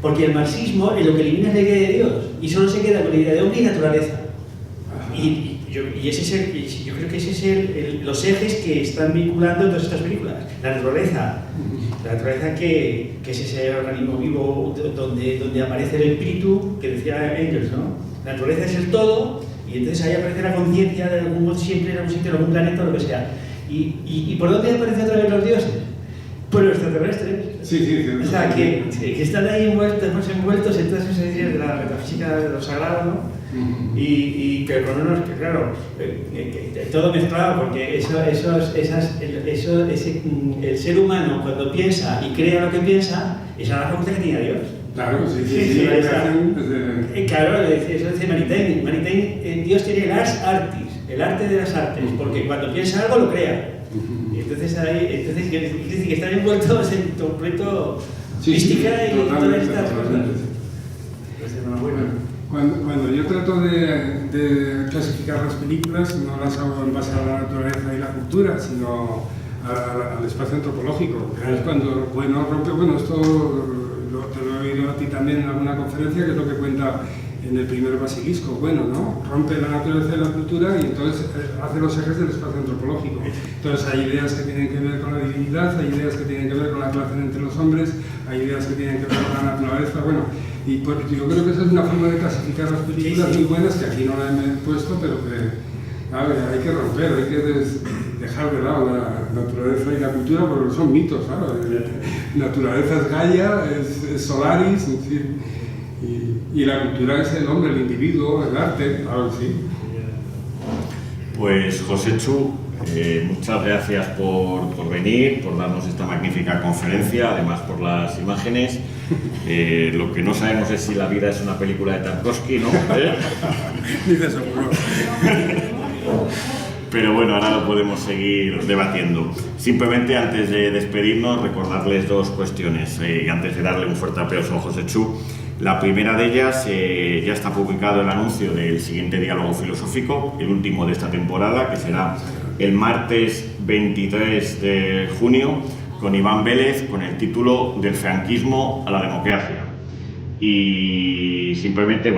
Porque el marxismo es lo que elimina la idea de Dios y solo se queda con la idea de hombre y naturaleza. Yo creo que ese es los ejes que están vinculando todas estas películas. La naturaleza que es ese organismo vivo donde aparece el espíritu que decía Engels, ¿no? La naturaleza es el todo y entonces ahí aparece la conciencia de algún modo siempre en algún sitio, en algún planeta o lo que sea. ¿Y por dónde aparecen otra vez los dioses? Por los extraterrestres. Sí. O sea, que están ahí envueltos en todas esas ideas de la metafísica de lo sagrado, ¿no? Pero con unos, que claro, todo mezclado, porque el ser humano cuando piensa y crea lo que piensa, esa es la facultad que tiene Dios. Claro, sí. Claro, eso dice Maritain. Maritain, Dios tiene el ars artis, el arte de las artes, porque cuando piensa algo lo crea. Entonces quiere decir que están envueltos en completo mística y todas estas cosas. Pues enhorabuena. Cuando yo trato de clasificar las películas, no las hago en base a la naturaleza y la cultura, sino al espacio antropológico. Es cuando, esto te lo he oído a ti también en alguna conferencia, que es lo que cuenta en el primer basilisco, ¿no? Rompe la naturaleza y la cultura y entonces hace los ejes del espacio antropológico. Entonces hay ideas que tienen que ver con la divinidad, hay ideas que tienen que ver con la relación entre los hombres, hay ideas que tienen que ver con la naturaleza, yo creo que esa es una forma de clasificar las películas muy buenas, que aquí no la he puesto, pero que hay que romper, hay que dejar de lado la naturaleza y la cultura, porque son mitos, ¿sabes? Naturaleza es Gaia, es Solaris, en fin. Y la cultura es el hombre, el individuo, el arte, claro, sí. Pues Josechu, muchas gracias por venir, por darnos esta magnífica conferencia, además por las imágenes. Lo que no sabemos es si la vida es una película de Tarkovsky, ¿no? Dice seguro. Pero bueno, ahora lo podemos seguir debatiendo. Simplemente antes de despedirnos, recordarles dos cuestiones, y antes de darle un fuerte aplauso a Josechu. La primera de ellas, ya está publicado el anuncio del siguiente diálogo filosófico, el último de esta temporada, que será el martes 23 de junio, con Iván Vélez, con el título Del franquismo a la democracia. Y simplemente,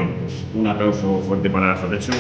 un aplauso fuerte para Josechu.